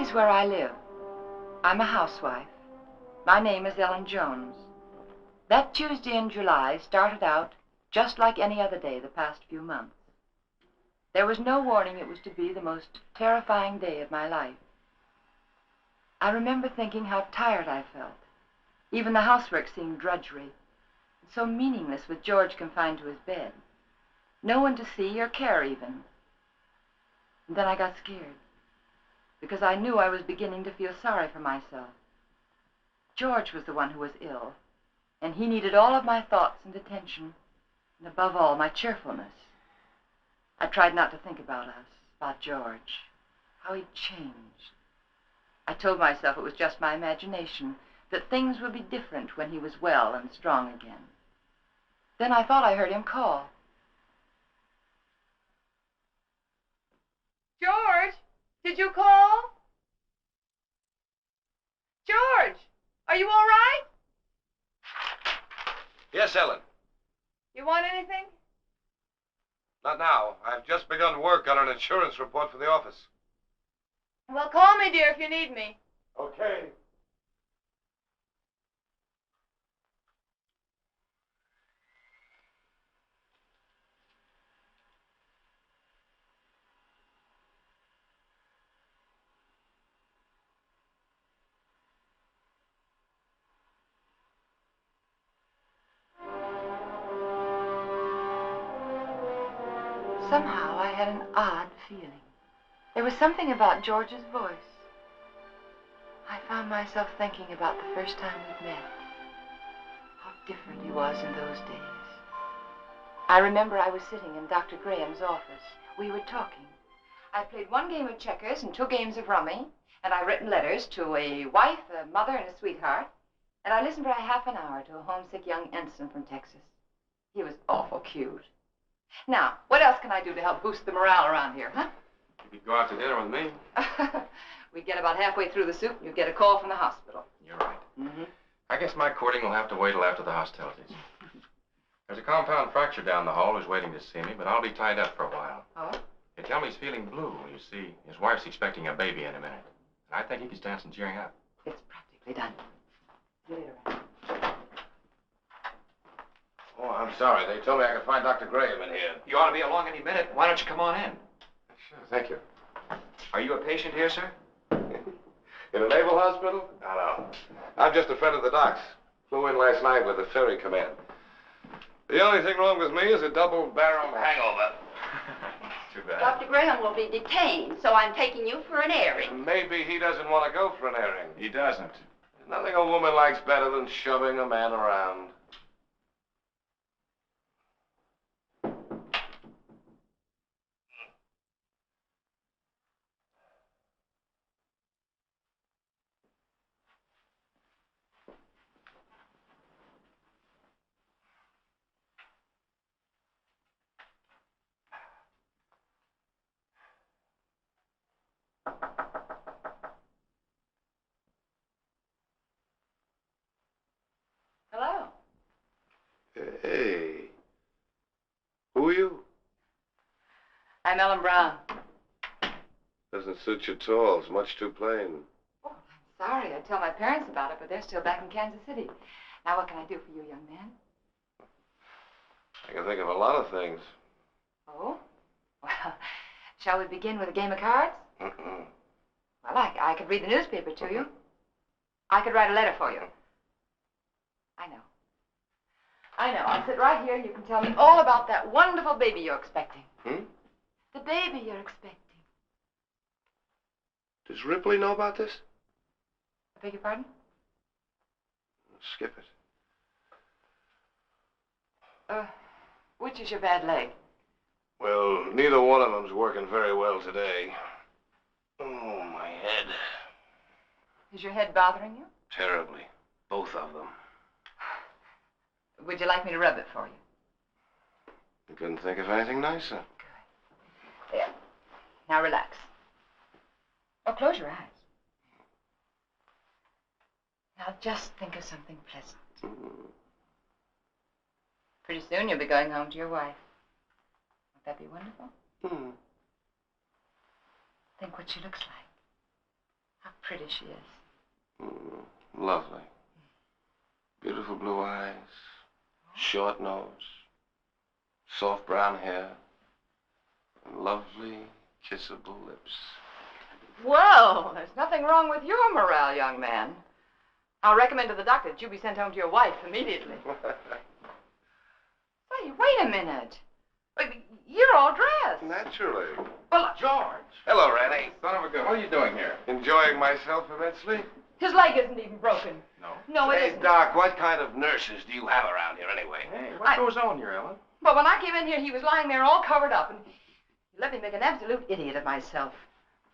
is where I live. I'm a housewife. My name is Ellen Jones. That Tuesday in July started out just like any other day the past few months. There was no warning it was to be the most terrifying day of my life. I remember thinking how tired I felt. Even the housework seemed drudgery, so meaningless with George confined to his bed. No one to see or care even. And then I got scared, because I knew I was beginning to feel sorry for myself. George was the one who was ill, and he needed all of my thoughts and attention, and above all, my cheerfulness. I tried not to think about us, about George, how he'd changed. I told myself it was just my imagination, that things would be different when he was well and strong again. Then I thought I heard him call. George, did you call? George, are you all right? Yes, Ellen. You want anything? Not now. I've just begun work on an insurance report for the office. Well, call me, dear, if you need me. Okay. Somehow I had an odd feeling. There was something about George's voice. I found myself thinking about the first time we'd met. How different he was in those days. I remember I was sitting in Dr. Graham's office. We were talking. I played one game of checkers and 2 games of rummy, and I written letters to a wife, a mother, and a sweetheart, and I listened for a half an hour to a homesick young ensign from Texas. He was awful cute. Now, what else can I do to help boost the morale around here, huh? You could go out to dinner with me. We'd get about halfway through the soup, and you'd get a call from the hospital. You're right. Mm-hmm. I guess my courting will have to wait till after the hostilities. There's a compound fracture down the hall who's waiting to see me, but I'll be tied up for a while. Oh? They tell me he's feeling blue. You see, his wife's expecting a baby in a minute. And I think he could stand some cheering up. It's practically done. See you later. Oh, I'm sorry. They told me I could find Dr. Graham in here. You ought to be along any minute. Why don't you come on in? Sure, thank you. Are you a patient here, sir? In a naval hospital? No. I'm just a friend of the doc's. Flew in last night with the ferry command. The only thing wrong with me is a double-barreled hangover. Too bad. Dr. Graham will be detained, so I'm taking you for an airing. And maybe he doesn't want to go for an airing. He doesn't. There's nothing a woman likes better than shoving a man around. Hello. Hey. Who are you? I'm Ellen Brown. Doesn't suit you at all. It's much too plain. Oh, I'm sorry. I'd tell my parents about it, but they're still back in Kansas City. Now, what can I do for you, young man? I can think of a lot of things. Oh? Well, shall we begin with a game of cards? Mm-mm. Well, I could read the newspaper to you. I could write a letter for you. I know. I'll sit right here and you can tell me all about that wonderful baby you're expecting. Hmm? The baby you're expecting. Does Ripley know about this? I beg your pardon? Skip it. Which is your bad leg? Well, neither one of them's working very well today. Oh, my head. Is your head bothering you? Terribly. Both of them. Would you like me to rub it for you? You couldn't think of anything nicer. Good. There. Now relax. Oh, close your eyes. Now just think of something pleasant. Pretty soon you'll be going home to your wife. Won't that be wonderful? Think what she looks like. pretty she is. Lovely. Beautiful blue eyes, short nose, soft brown hair, and lovely, kissable lips. Well, there's nothing wrong with your morale, young man. I'll recommend to the doctor that you be sent home to your wife immediately. Hey, wait a minute. You're all dressed. Naturally. Well, George! Hello, Ranny. Son of a gun, what are you doing here? Enjoying myself immensely? his leg isn't even broken. No. No, it Hey, isn't. Doc, what kind of nurses do you have around here anyway? Hey, what goes on here, Ellen? But when I came in here, he was lying there all covered up, and he let me make an absolute idiot of myself.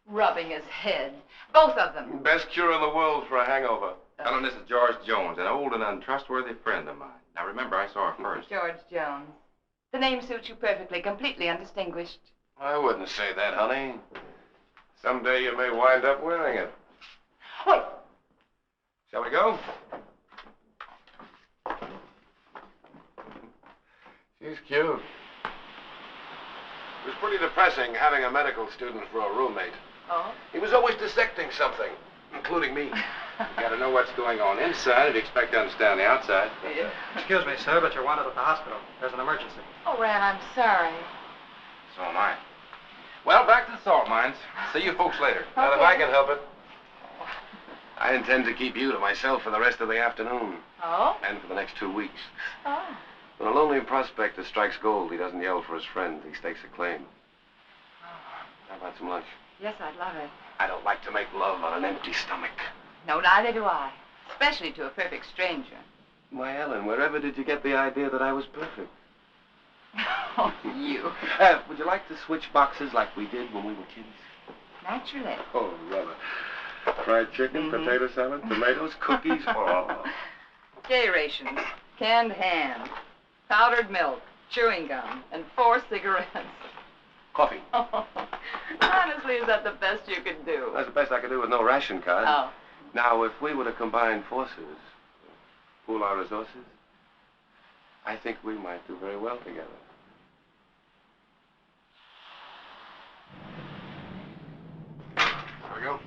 Rubbing his head. Both of them. Best cure in the world for a hangover. Ellen, this is George Jones, an old and untrustworthy friend of mine. Now, remember, I saw her first. George Jones. The name suits you perfectly, completely undistinguished. I wouldn't say that, honey. Someday you may wind up wearing it. Wait. Shall we go? She's cute. It was pretty depressing having a medical student for a roommate. Oh? He was always dissecting something, including me. You gotta know what's going on inside if you expect to understand the outside. Yeah. Excuse me, sir, but you're wanted at the hospital. There's an emergency. Oh, Ran, I'm sorry. So am I. Well, back to the salt mines. See you folks later. Not if I can help it. I intend to keep you to myself for the rest of the afternoon. Oh? And for the next 2 weeks. Oh. When a lonely prospector strikes gold, he doesn't yell for his friends. He stakes a claim. How about some lunch? Yes, I'd love it. I don't like to make love on an empty stomach. No, neither do I. Especially to a perfect stranger. Why, Ellen, wherever did you get the idea that I was perfect? Oh, you. Would you like to switch boxes like we did when we were kids? Naturally. Oh, brother. Fried chicken, potato salad, tomatoes, cookies. Oh. Day rations, canned ham, powdered milk, chewing gum, and 4 cigarettes. Coffee. Oh, honestly, is that the best you could do? That's the best I could do with no ration card. Oh. Now, if we were to combine forces, pool our resources, I think we might do very well together. There we go.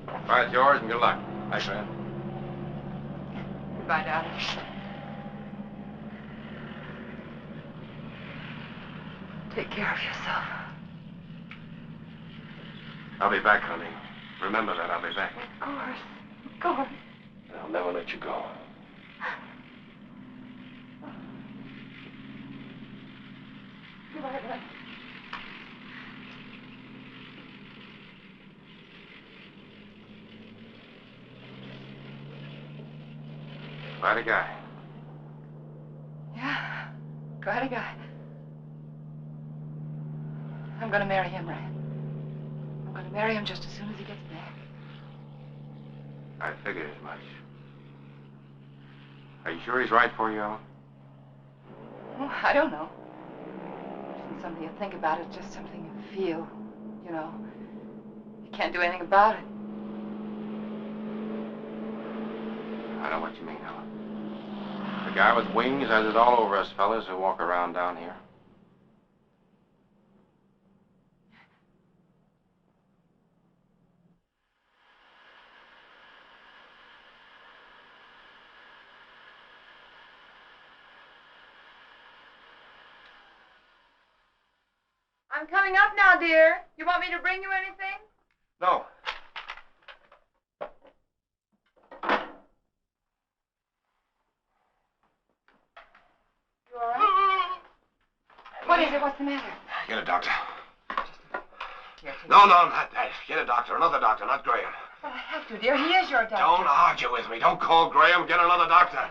All right, George, and good luck. Thanks, man. Goodbye, darling. Take care of yourself. I'll be back, honey. Remember that, I'll be back. Of course. Of course. I'll never let you go. Goodbye, Ran. Quite a guy. Yeah, quite a guy. I'm gonna marry him, Ran. I'm gonna marry him just as soon as he gets back. I figured as much. Are you sure he's right for you, Ellen? Oh, I don't know. It isn't something you think about, it's just something you feel. You know, you can't do anything about it. I know what you mean, Ellen. The guy with wings has it all over us fellas who walk around down here. I'm coming up now, dear. You want me to bring you anything? No. You all right? What is it? What's the matter? Get a doctor. Here, take No, not that. Get a doctor. Another doctor, not Graham. Well, I have to, dear. He is your doctor. Don't argue with me. Don't call Graham. Get another doctor.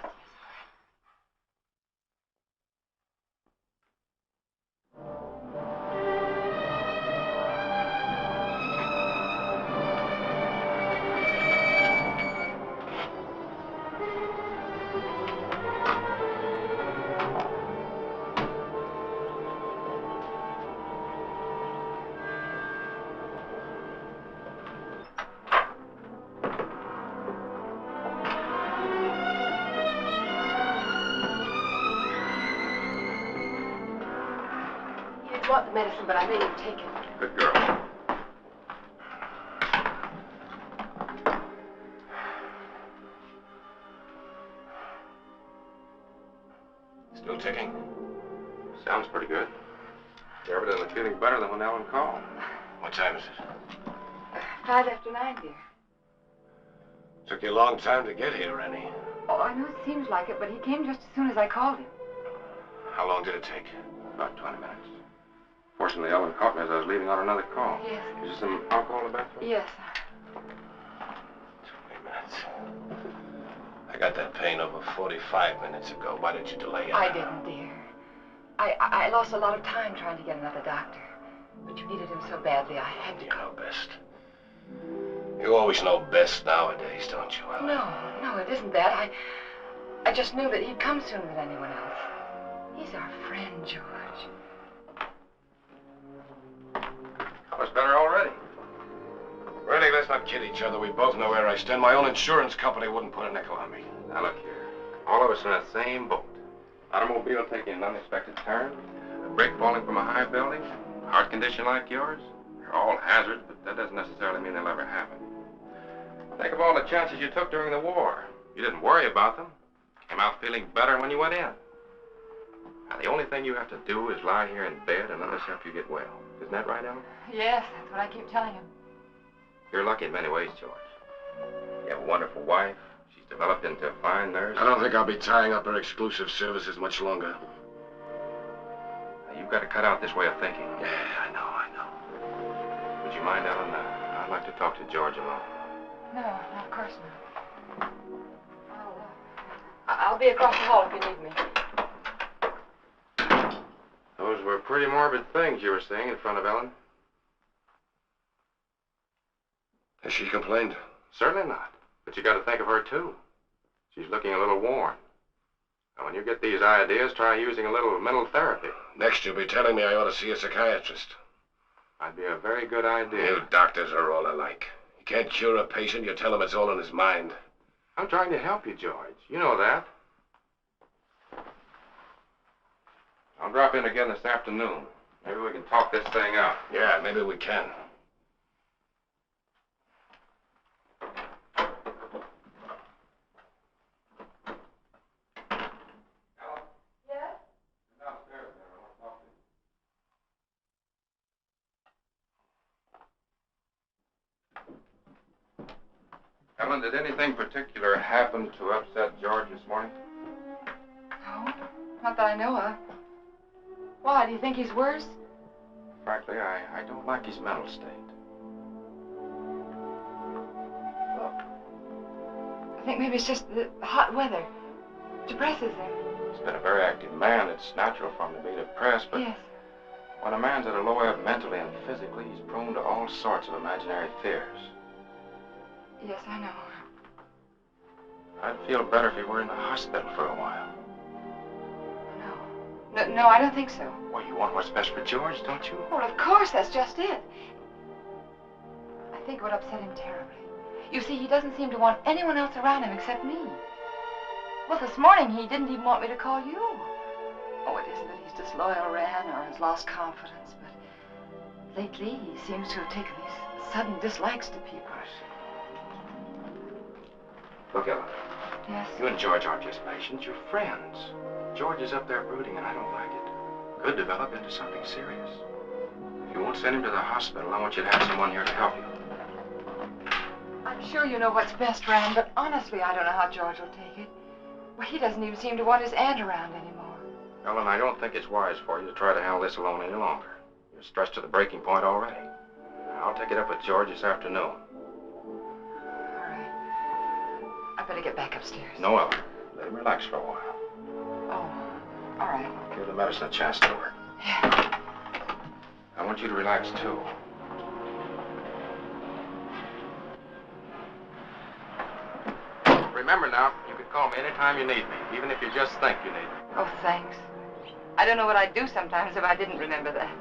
He didn't want the medicine, but I made him take it. Good girl. feeling better than when Ellen called. What time is it? 5 after 9, dear. Took you a long time to get here, Rennie. Oh, I know it seems like it, but he came just as soon as I called him. How long did it take? About 20 minutes. Fortunately, Ellen caught me as I was leaving on another call. Yes. Is there some alcohol in the bathroom? Yes. 20 minutes. I got that pain over 45 minutes ago. Why did you delay it? I didn't, dear. I lost a lot of time trying to get another doctor. But you needed him so badly, I had to You go. know best. You always know best nowadays, don't you, Ellen? No, it isn't that. I just knew that he'd come sooner than anyone else. He's our friend, George. I was better already. Rennie, let's not kid each other. We both know where I stand. My own insurance company wouldn't put a nickel on me. Now, look here. All of us in that same boat. Automobile taking an unexpected turn, a brick falling from a high building, a heart condition like yours. They're all hazards, but that doesn't necessarily mean they'll ever happen. Think of all the chances you took during the war. You didn't worry about them. Came out feeling better when you went in. Now, the only thing you have to do is lie here in bed and let us help you get well. Isn't that right, Ellen? Yes, that's what I keep telling him. You're lucky in many ways, George. You have a wonderful wife. She's developed into a fine nurse. I don't think I'll be tying up her exclusive services much longer. Now, you've got to cut out this way of thinking. Yeah, I know. Would you mind, Ellen? I'd like to talk to George alone. No, of course not. I'll be across the hall if you need me. Those were pretty morbid things you were saying in front of Ellen. Has she complained? Certainly not. But you got to think of her, too. She's looking a little worn. Now, when you get these ideas, try using a little mental therapy. Next, you'll be telling me I ought to see a psychiatrist. That'd be a very good idea. You doctors are all alike. You can't cure a patient, you tell him it's all in his mind. I'm trying to help you, George. You know that. I'll drop in again this afternoon. Maybe we can talk this thing out. Yeah, maybe we can. Yes? Downstairs there. I want to talk to you. Ellen, did anything particular happen to upset George this morning? No, not that I know of. Why, do you think he's worse? Frankly, I don't like his mental state. Well, I think maybe it's just the hot weather. Depresses him. He's been a very active man. It's natural for him to be depressed, but Yes. when a man's at a low ebb mentally and physically, he's prone to all sorts of imaginary fears. Yes, I know. I'd feel better if he were in the hospital for a while. No, I don't think so. Well, you want what's best for George, don't you? Well, of course, that's just it. I think it would upset him terribly. You see, he doesn't seem to want anyone else around him except me. Well, this morning, he didn't even want me to call you. Oh, it isn't that he's disloyal, Ran, or has lost confidence, but lately, he seems to have taken these sudden dislikes to people. Look, Ellen, Yes? you and George aren't just patients, you're friends. George is up there brooding, and I don't like it. Could develop into something serious. If you won't send him to the hospital, I want you to have someone here to help you. I'm sure you know what's best, Ran, but honestly, I don't know how George will take it. Well, he doesn't even seem to want his aunt around anymore. Ellen, I don't think it's wise for you to try to handle this alone any longer. You're stretched to the breaking point already. I'll take it up with George this afternoon. All right. I better get back upstairs. No, Ellen. Let him relax for a while. Oh, all right. Give the medicine a chance to work. Yeah. I want you to relax, too. Remember now, you can call me anytime you need me, even if you just think you need me. Oh, thanks. I don't know what I'd do sometimes if I didn't remember that.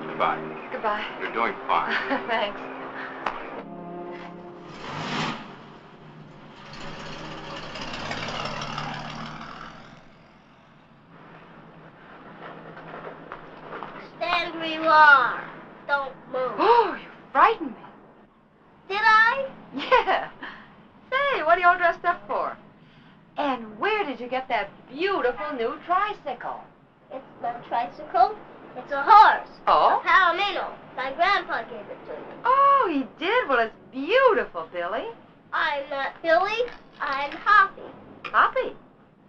Goodbye. Goodbye. You're doing fine. Thanks. Stand where you are. Don't move. Oh, you frightened me. Did I? Yeah. Say, what are you all dressed up for? And where did you get that beautiful new tricycle? It's not a tricycle. It's a horse. Oh? A palomino. My grandpa gave it to me. Oh, he did? Well, it's beautiful, Billy. I'm not Billy. I'm Hoppy. Hoppy?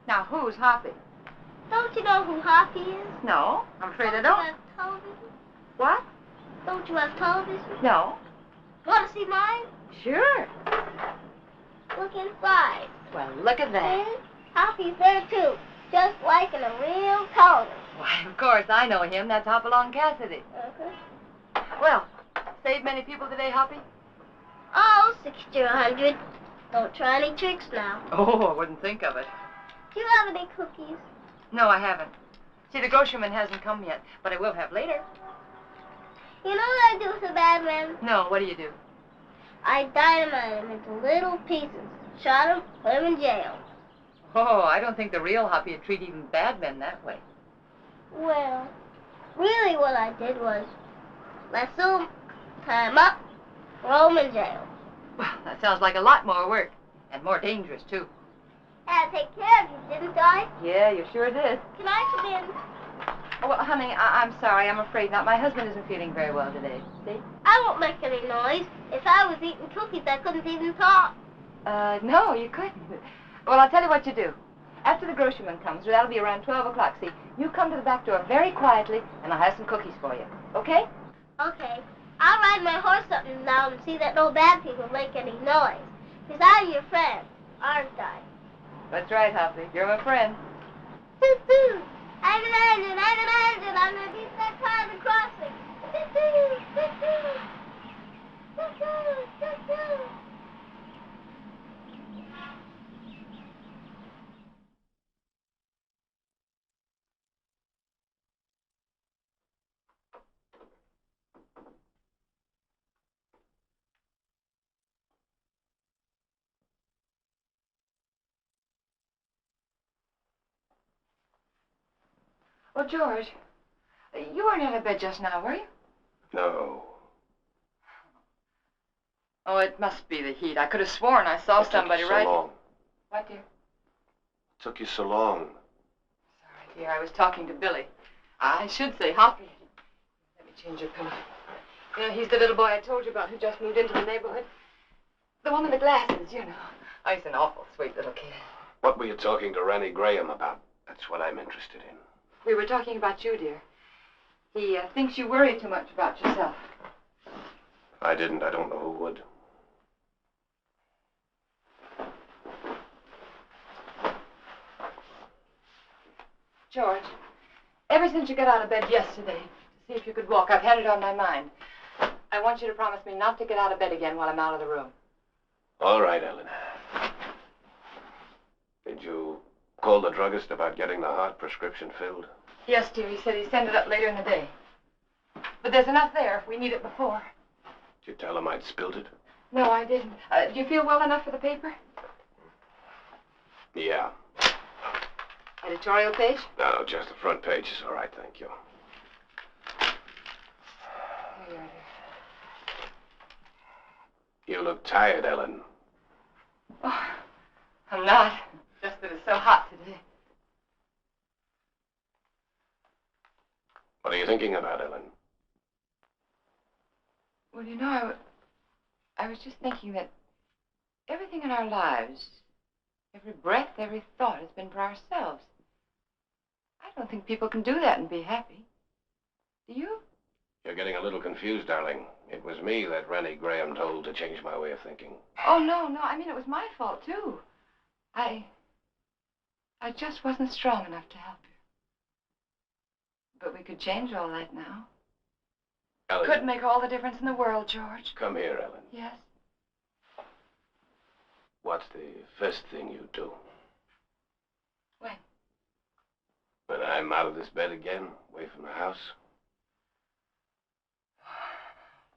Now, who's Hoppy? Don't you know who Hoppy is? No, I'm afraid I You don't. have television? What? Don't you have television? No. Want to see mine? Sure. Look inside. Well, look at that. See? Hoppy's there, too. Just like in a real television. Why, of course, I know him. That's Hopalong Cassidy. Uh-huh. Well, saved many people today, Hoppy? Oh, 60 or 100. Don't try any tricks now. Oh, I wouldn't think of it. Do you have any cookies? No, I haven't. See, the grocerman hasn't come yet, but I will have later. You know what I do with a bad man? No, what do you do? I dynamite him into little pieces. Shot him, put him in jail. Oh, I don't think the real Hoppy would treat even bad men that way. Well, really what I did was lasso him, tie him up, throw him in jail. Well, that sounds like a lot more work, and more dangerous, too. Had to take care of you, didn't I? Yeah, you sure did. Can I come in? Oh, well, honey, I'm sorry. I'm afraid not. My husband isn't feeling very well today. See? I won't make any noise. If I was eating cookies, I couldn't even talk. No, you couldn't. Well, I'll tell you what you do. After the grocerman comes, that'll be around 12 o'clock, see? You come to the back door very quietly, and I'll have some cookies for you. Okay? Okay. I'll ride my horse up and down and see that no bad people make any noise. Because I'm your friend, aren't I? That's right, Hoppy. You're my friend. Hoo-hoo! I'm an engine, I'm going to beat that car at the crossing. Hoo-hoo! Hoo-hoo! Hoo-hoo! Hoo-hoo! Well, George, you weren't out of bed just now, were you? No. Oh, it must be the heat. I could have sworn I saw somebody so right... long. What, dear? It took you so long. Sorry, dear. I was talking to Billy. I should say Hoppy. Let me change your pillow. You know, he's the little boy I told you about who just moved into the neighborhood. The one with the glasses, you know. Oh, he's an awful sweet little kid. What were you talking to Rennie Graham about? That's what I'm interested in. We were talking about you, dear. He thinks you worry too much about yourself. If I didn't, I don't know who would. George, ever since you got out of bed yesterday to see if you could walk, I've had it on my mind. I want you to promise me not to get out of bed again while I'm out of the room. All right, Ellen. Did you call the druggist about getting the heart prescription filled? Yes, dear. He said he'd send it up later in the day. But there's enough there if we need it before. Did you tell him I'd spilled it? No, I didn't. Do you feel well enough for the paper? Yeah. Editorial page? No, just the front page is all right, thank you. Here you are, dear. You look tired, Ellen. Oh, I'm not. Just that it's so hot today. What are you thinking about, Ellen? Well, you know, I was just thinking that everything in our lives, every breath, every thought has been for ourselves. I don't think people can do that and be happy. Do you? You're getting a little confused, darling. It was me that Rennie Graham told to change my way of thinking. Oh, no. I mean, it was my fault, too. I just wasn't strong enough to help you. But we could change all that now. Ellen. Could make all the difference in the world, George. Come here, Ellen. Yes? What's the first thing you do? When? When I'm out of this bed again, away from the house?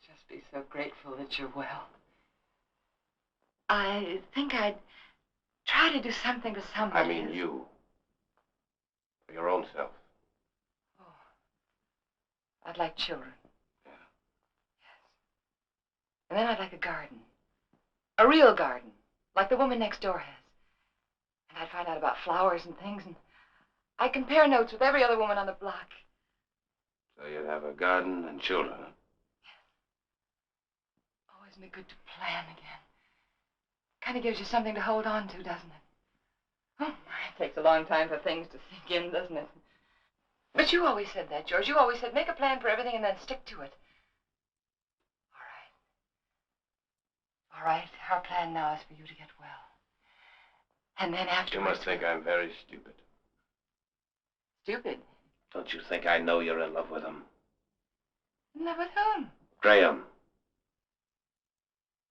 Just be so grateful that you're well. I think I'd try to do something to somebody. I mean you. For your own self. Oh. I'd like children. Yeah. Yes. And then I'd like a garden. A real garden. Like the woman next door has. And I'd find out about flowers and things, and I compare notes with every other woman on the block. So you'd have a garden and children, huh? Oh, isn't it good to plan again? Kind of gives you something to hold on to, doesn't it? Oh, my, it takes a long time for things to sink in, doesn't it? But you always said that, George. You always said make a plan for everything and then stick to it. All right, our plan now is for you to get well. And then afterwards... You must think I'm very stupid. Stupid? Don't you think I know you're in love with him? In love with whom? Graham.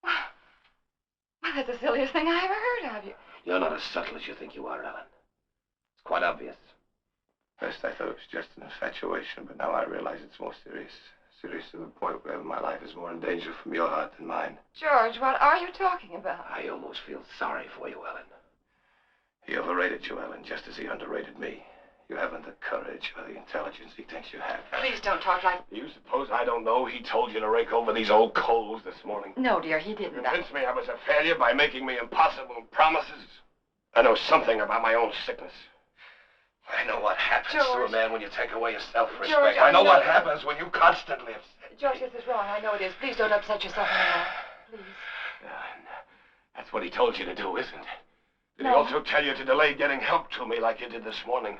Well, that's the silliest thing I ever heard of you. You're not as subtle as you think you are, Ellen. It's quite obvious. First, I thought it was just an infatuation, but now I realize it's more serious. Serious to the point where my life is more in danger from your heart than mine. George, what are you talking about? I almost feel sorry for you, Ellen. He overrated you, Ellen, just as he underrated me. You haven't the courage or the intelligence he thinks you have. Please don't talk like... Do you suppose I don't know he told you to rake over these old coals this morning? No, dear, he didn't. Convinced me I was a failure by making me impossible promises. I know something about my own sickness. I know what happens to a man when you take away his self-respect. George, I know what happens when you constantly upset. George, this is wrong. I know it is. Please don't upset yourself anymore. Please. That's what he told you to do, isn't it? Did No. he also tell you to delay getting help to me like you did this morning?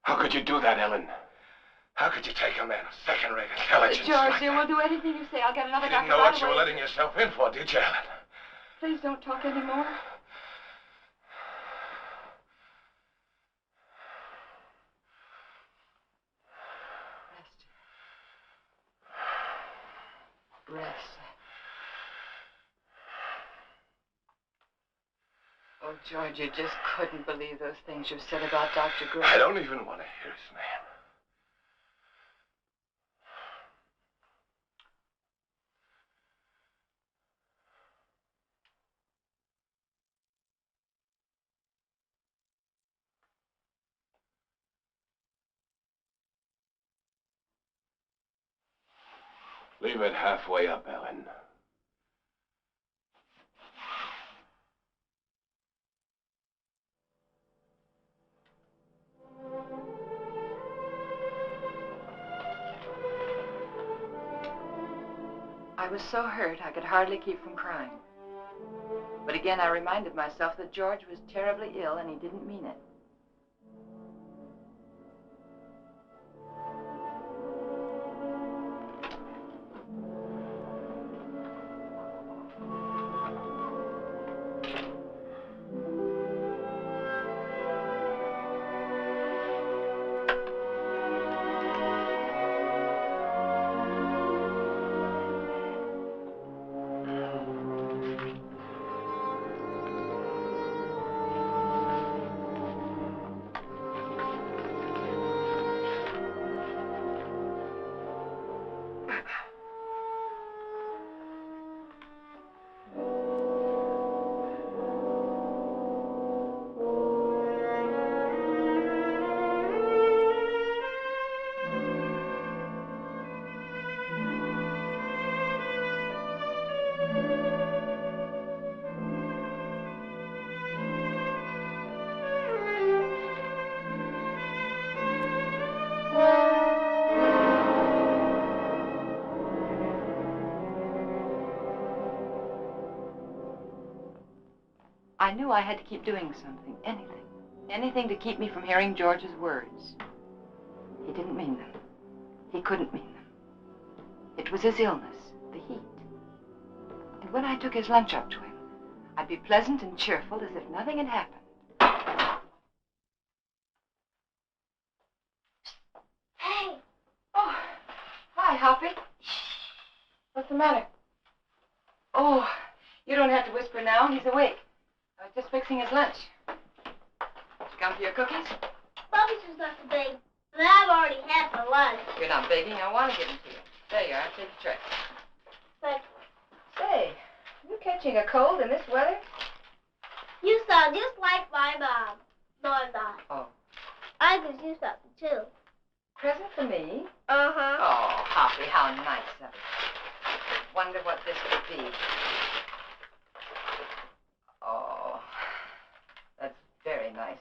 How could you do that, Ellen? How could you take a man of second-rate intelligence George, like dear, that? we'll do anything you say. I'll get another You didn't doctor know right what you away. were letting yourself in for, did you, Ellen? Please don't talk anymore. Rest. Oh, George, you just couldn't believe those things you said about Dr. Graham. I don't even want to hear his name. Leave it halfway up, Ellen. I was so hurt I could hardly keep from crying. But again, I reminded myself that George was terribly ill and he didn't mean it. I knew I had to keep doing something, anything to keep me from hearing George's words. He didn't mean them. He couldn't mean them. It was his illness, the heat. And when I took his lunch up to him, I'd be pleasant and cheerful as if nothing had happened. Hey. Oh, hi, Hoppy. What's the matter? Oh, you don't have to whisper now. He's awake. I was just fixing his lunch. Did you come for your cookies? Bobby's was not so big, but I've already had for lunch. You're not begging. I want to give them to you. There you are. Take the tray. But Say, you catching a cold in this weather? you sound just like my mom. No, I'm not. Oh. I could do something, too. Present for me? Uh-huh. Oh, Hoppy, how nice of you. Wonder what this could be. Oh, that's very nice.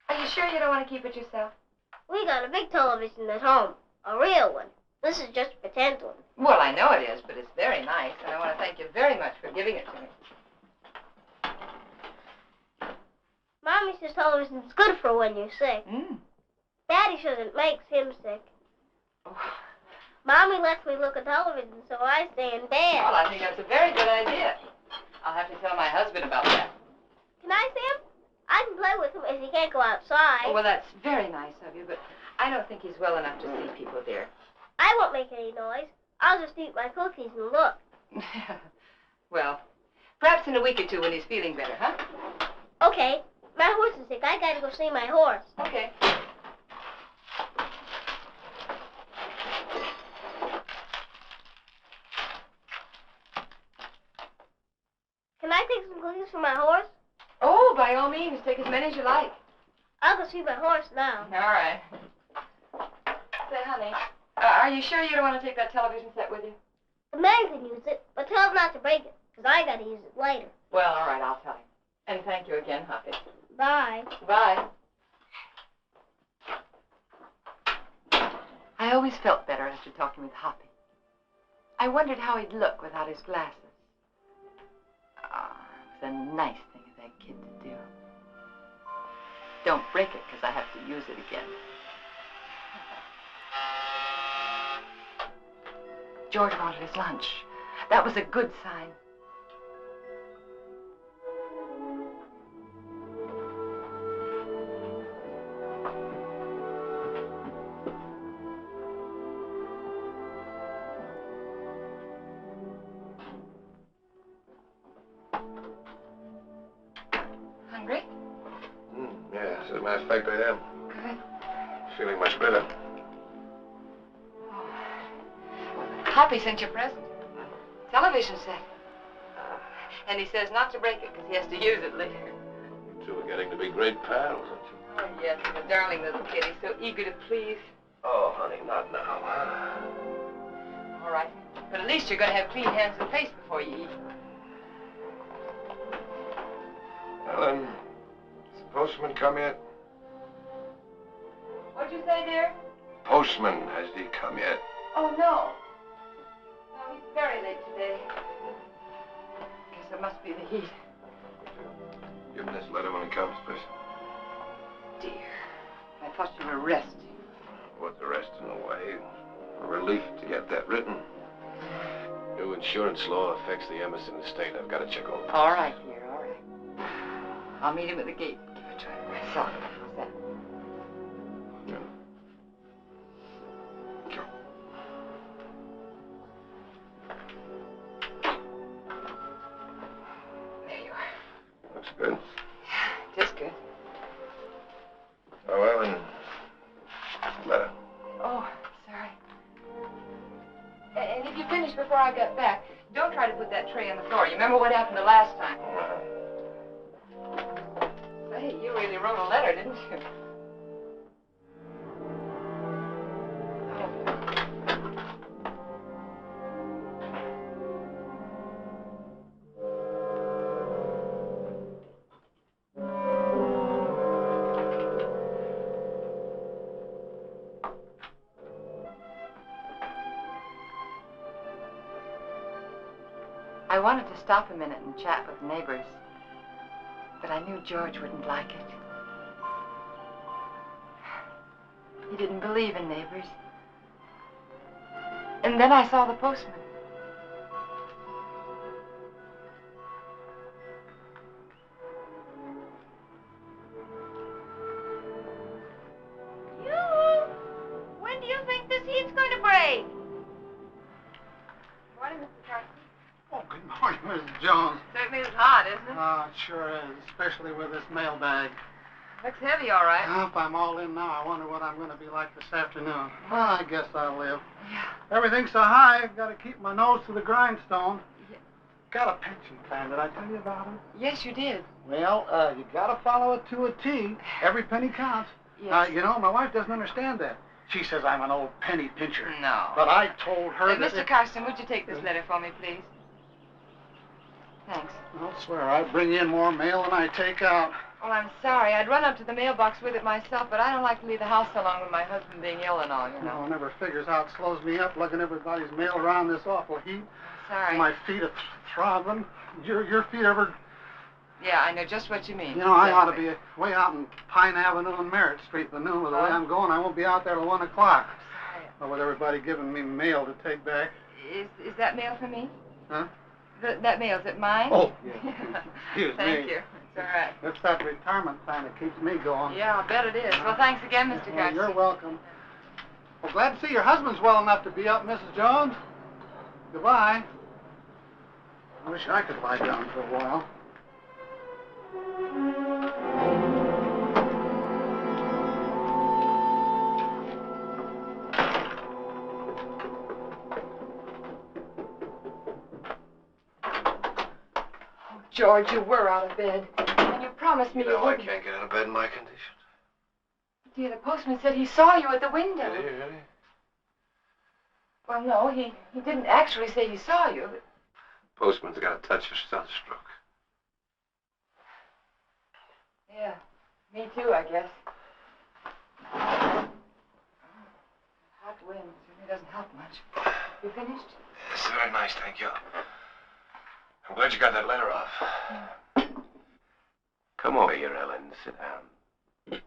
Are you sure you don't want to keep it yourself? We got a big television at home. A real one. This is just a pretend one. Well, I know it is, but it's very nice, and I want to thank you very much for giving it to me. Mommy says television's good for when you're sick. Daddy says it makes him sick. Oh. Mommy lets me look at television, so I stay in bed. Well, I think that's a very good idea. I'll have to tell my husband about that. Can I see him? I can play with him if he can't go outside. Oh, well, that's very nice of you, but I don't think he's well enough to see people, dear. I won't make any noise. I'll just eat my cookies and look. Well, perhaps in a week or two when he's feeling better, huh? Okay. My horse is sick. I gotta go see my horse. Okay. Can I take some cookies for my horse? Oh, by all means, take as many as you like. I'll go see my horse now. All right. Say, honey, are you sure you don't want to take that television set with you? The man can use it, but tell him not to break it, because I gotta use it later. Well, all right, I'll tell him. And thank you again, Hoppy. Bye. Bye. I always felt better after talking with Hoppy. I wondered how he'd look without his glasses. It was a nice thing of that kid to do. Don't break it, because I have to use it again. George wanted his lunch. That was a good sign. Hungry? Yeah, as a matter of fact, I am. Good. Feeling much better. Hoppy sent you a present. Television set. And he says not to break it because he has to use it later. You two are getting to be great pals, aren't you? Oh, yes, he's a darling little kid. He's so eager to please. Oh, honey, not now. All right. But at least you're going to have clean hands and face before you eat. Ellen, has the postman come yet? What'd you say, dear? Postman, has he come yet? Oh, no. No, he's very late today. Guess it must be the heat. Give him this letter when he comes, please. Dear, I thought you were resting. What's the rest in the way? A relief to get that written. New insurance law affects the Emerson estate. I've got to check over. All right, dear, all right. I'll meet him at the gate. Give it to him. Sorry. How's that? Yeah. Sure. There you are. Looks good. Yeah, just good. Oh, well, and letter. Oh, sorry. And if you finish before I get back, don't try to put that tray on the floor. You remember what happened the last time? Say, you really wrote a letter, didn't you? I wanted to stop a minute and chat with neighbors, but I knew George wouldn't like it. He didn't believe in neighbors. And then I saw the postman. When do you think this heat's going to break? Morning, Mr. Carson. Oh, good morning, Mrs. Jones. Certainly is hot, isn't it? Oh, it sure is, especially with this mailbag. Looks heavy, all right. If I'm all in now, I wonder what I'm going to be like this afternoon. Well, I guess I'll live. Yeah. Everything's so high, I've got to keep my nose to the grindstone. Yeah. Got a pension plan. Did I tell you about it? Yes, you did. Well, you got to follow it to a T. Every penny counts. Yes. You know, my wife doesn't understand that. She says I'm an old penny pincher. No. But I told her that... Mr. Carson, would you take this letter for me, please? Thanks. I'll swear, I bring in more mail than I take out. Well, I'm sorry. I'd run up to the mailbox with it myself, but I don't like to leave the house so long with my husband being ill and all, you know. No, one never figures how it slows me up lugging everybody's mail around this awful heat. Sorry. My feet are throbbing. Your feet ever... Yeah, I know just what you mean. You know, I ought to be way out in Pine Avenue and Merritt Street by noon. With the way I'm going, I won't be out there till 1 o'clock. Sorry. Well, with everybody giving me mail to take back. Is that mail for me? Huh? That mail, is it mine? Oh, yeah. Excuse me. Thank you. It's all right. It's that retirement plan that keeps me going. Yeah, I'll bet it is. Well, thanks again, Mr. Well, Garcia. you're welcome. Well, glad to see your husband's well enough to be up, Mrs. Jones. Goodbye. I wish I could lie down for a while. Oh, George, you were out of bed. And you promised me You know, I wouldn't. can't get out of bed in my condition. Dear, the postman said he saw you at the window. Did he really? Well, no, he didn't actually say he saw you. But... Postman's got a touch of sunstroke. Yeah, me too, I guess. Hot wind certainly doesn't help much. You finished? It's very nice, thank you. I'm glad you got that letter off. Come over here, Ellen. Sit down.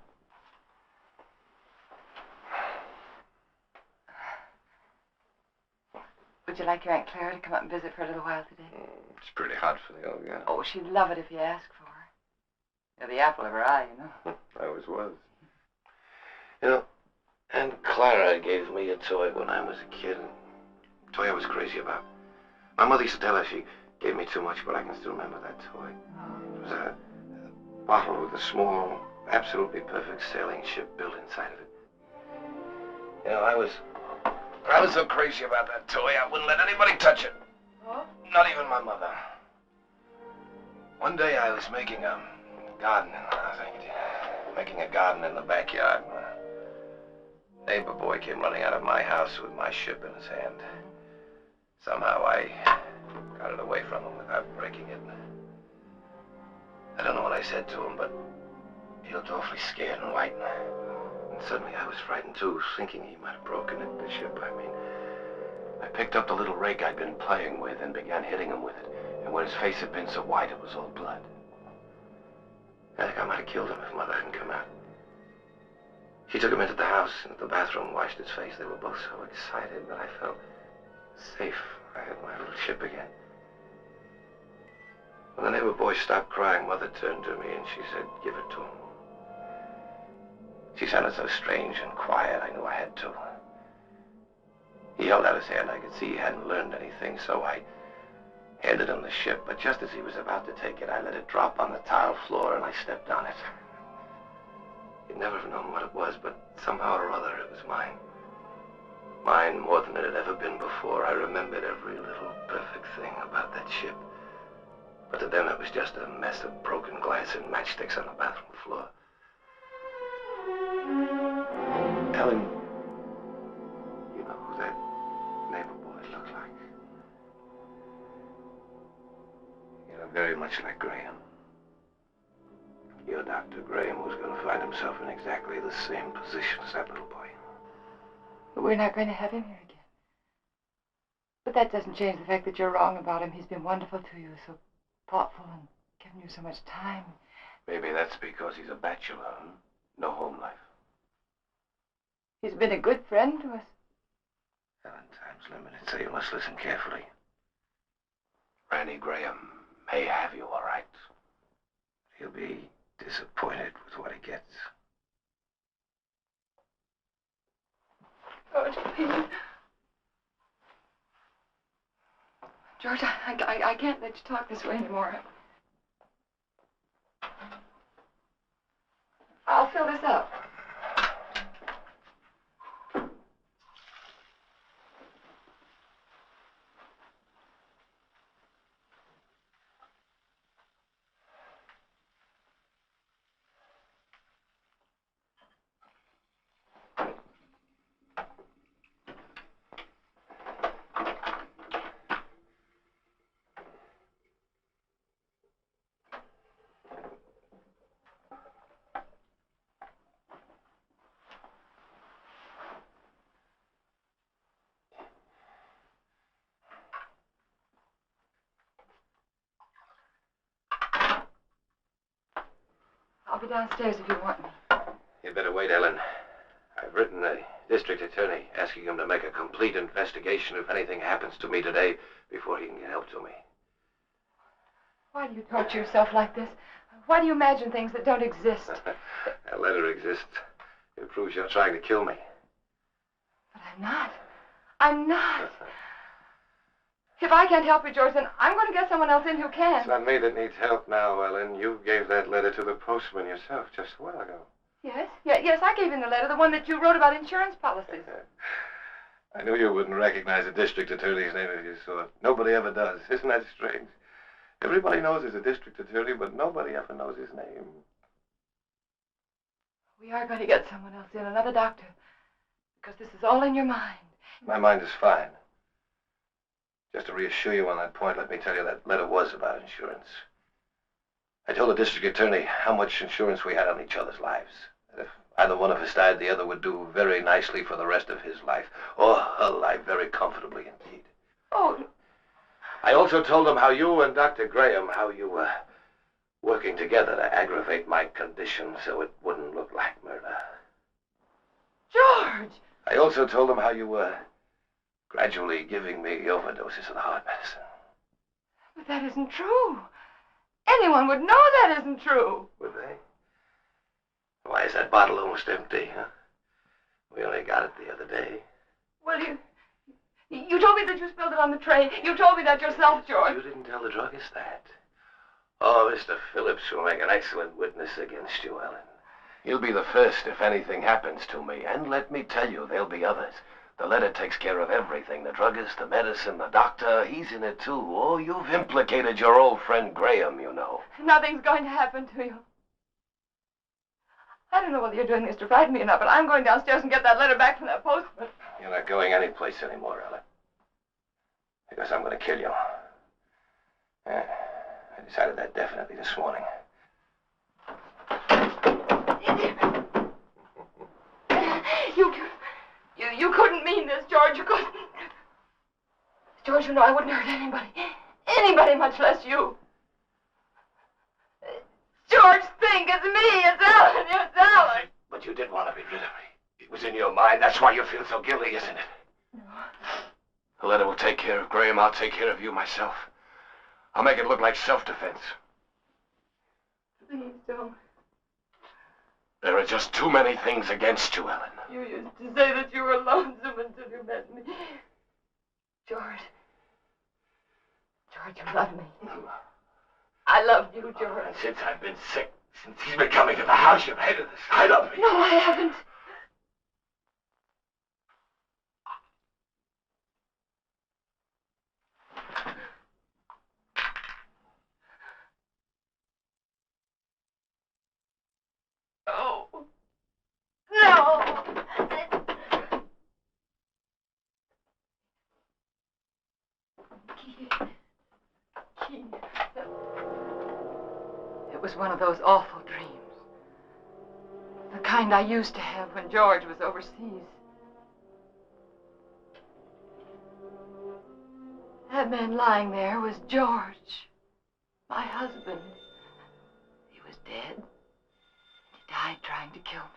Would you like your Aunt Clara to come up and visit for a little while today? It's pretty hot for the old gal. Oh, she'd love it if you asked for her. You're the apple of her eye, you know. I always was. You know, Aunt Clara gave me a toy when I was a kid. A toy I was crazy about. My mother used to tell her she gave me too much, but I can still remember that toy. It was a bottle with a small, absolutely perfect sailing ship built inside of it. You know, I was so crazy about that toy, I wouldn't let anybody touch it. Oh? Not even my mother. One day I was making a garden, making a garden in the backyard. A neighbor boy came running out of my house with my ship in his hand. Somehow I got it away from him without breaking it. I don't know what I said to him, but he looked awfully scared and white. And suddenly I was frightened too, thinking he might have broken it, the ship, I mean. I picked up the little rake I'd been playing with and began hitting him with it. And where his face had been so white, it was all blood. I think I might have killed him if Mother hadn't come out. She took him into the house, into the bathroom, washed his face. They were both so excited that I felt safe. I had my little ship again. When the neighbor boy stopped crying, Mother turned to me and she said, "Give it to him." She sounded so strange and quiet, I knew I had to. He held out his hand. I could see he hadn't learned anything, so I handed him the ship. But just as he was about to take it, I let it drop on the tile floor and I stepped on it. He'd never have known what it was, but somehow or other it was mine. Mine more than it had ever been before. I remembered every little perfect thing about that ship. But to them it was just a mess of broken glass and matchsticks on the bathroom floor. Ellen, you know who that neighbor boy looked like? You know, very much like Graham. Your Dr. Graham was going to find himself in exactly the same position as that little boy. But we're not going to have him here again. But that doesn't change the fact that you're wrong about him. He's been wonderful to you, so thoughtful and given you so much time. Maybe that's because he's a bachelor, huh? No home life. He's been a good friend to us. Ellen, time's limited, so you must listen carefully. Randy Graham may have you, all right. He'll be disappointed with what he gets. George, please. George, I can't let you talk this way anymore. I'll fill this up. be downstairs if you want me. You better wait, Ellen. I've written the district attorney asking him to make a complete investigation if anything happens to me today before he can get help to me. Why do you torture yourself like this? Why do you imagine things that don't exist? That letter exists. It proves you're trying to kill me. But I'm not. I'm not. If I can't help you, George, then I'm going to get someone else in who can. It's not me that needs help now, Ellen. You gave that letter to the postman yourself just a while ago. Yes? Yes, I gave him the letter, the one that you wrote about insurance policies. I knew you wouldn't recognize a district attorney's name if you saw it. Nobody ever does. Isn't that strange? Everybody knows there's a district attorney, but nobody ever knows his name. We are going to get someone else in, another doctor, because this is all in your mind. My mind is fine. Just to reassure you on that point, let me tell you that letter was about insurance. I told the district attorney how much insurance we had on each other's lives. That if either one of us died, the other would do very nicely for the rest of his life, or her life very comfortably indeed. Oh. I also told him how you and Dr. Graham, how you were working together to aggravate my condition so it wouldn't look like murder. George! I also told him how you were gradually giving me overdoses of the heart medicine. But that isn't true. Anyone would know that isn't true. Would they? Why is that bottle almost empty, huh? We only got it the other day. Well, you told me that you spilled it on the tray. You told me that yourself, George. You didn't tell the druggist that. Oh, Mr. Phillips will make an excellent witness against you, Ellen. He'll be the first if anything happens to me. And let me tell you, there'll be others. The letter takes care of everything. The druggist, the medicine, the doctor, he's in it too. Oh, you've implicated your old friend Graham, you know. Nothing's going to happen to you. I don't know whether you're doing this to frighten me or not, but I'm going downstairs and get that letter back from that postman. You're not going anyplace anymore, Ellen. Because I'm going to kill you. Yeah, I decided that definitely this morning. You couldn't mean this, George. You couldn't. George, you know I wouldn't hurt anybody. Anybody, much less you. George, think, it's me, it's Ellen, it's Ellen. But you did want to be rid of me. It was in your mind. That's why you feel so guilty, isn't it? No. The letter will take care of Graham. I'll take care of you myself. I'll make it look like self-defense. Please don't. There are just too many things against you, Ellen. You used to say that you were lonesome until you met me. George. George, you love me. I love you, George. And since I've been sick, since he's been coming to the house, you've hated the sight of me. No, I haven't. Oh. No. Key. It was one of those awful dreams. The kind I used to have when George was overseas. That man lying there was George, my husband. He was dead. He died trying to kill me.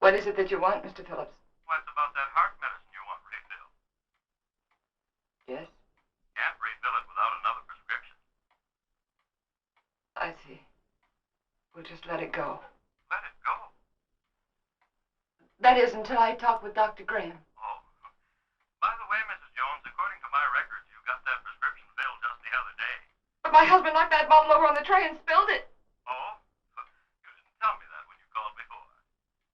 What is it that you want, Mr. Phillips? Well, it's about that heart medicine you want refilled. Yes? Can't refill it without another prescription. I see. We'll just let it go. Let it go? That is, until I talk with Dr. Graham. Oh. By the way, Mrs. Jones, according to my records, you got that prescription filled just the other day. But my husband knocked that bottle over on the tray and spilled it. Oh? You didn't tell me that when you called before.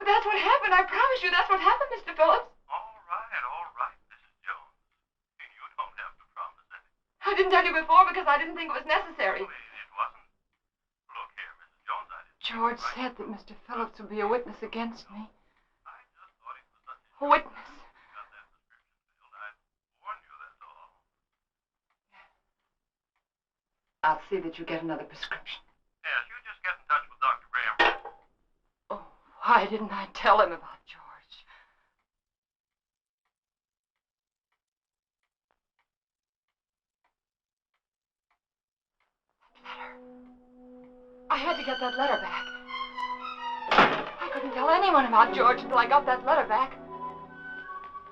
But that's what happened. I promise you that's what happened, Mr. Phillips. All right, Mrs. Jones. You don't have to promise anything. I didn't tell you before because I didn't think it was necessary. Well, it wasn't. Look here, Mrs. Jones, I didn't George said that Mr. Phillips would be a witness against me. I just thought he was such A witness? got that prescription filled. I warned you, that's all. I'll see that you get another prescription. Yes, you just get in touch with Dr. Graham. Oh, why didn't I tell him about George? I had to get that letter back. I couldn't tell anyone about George until I got that letter back.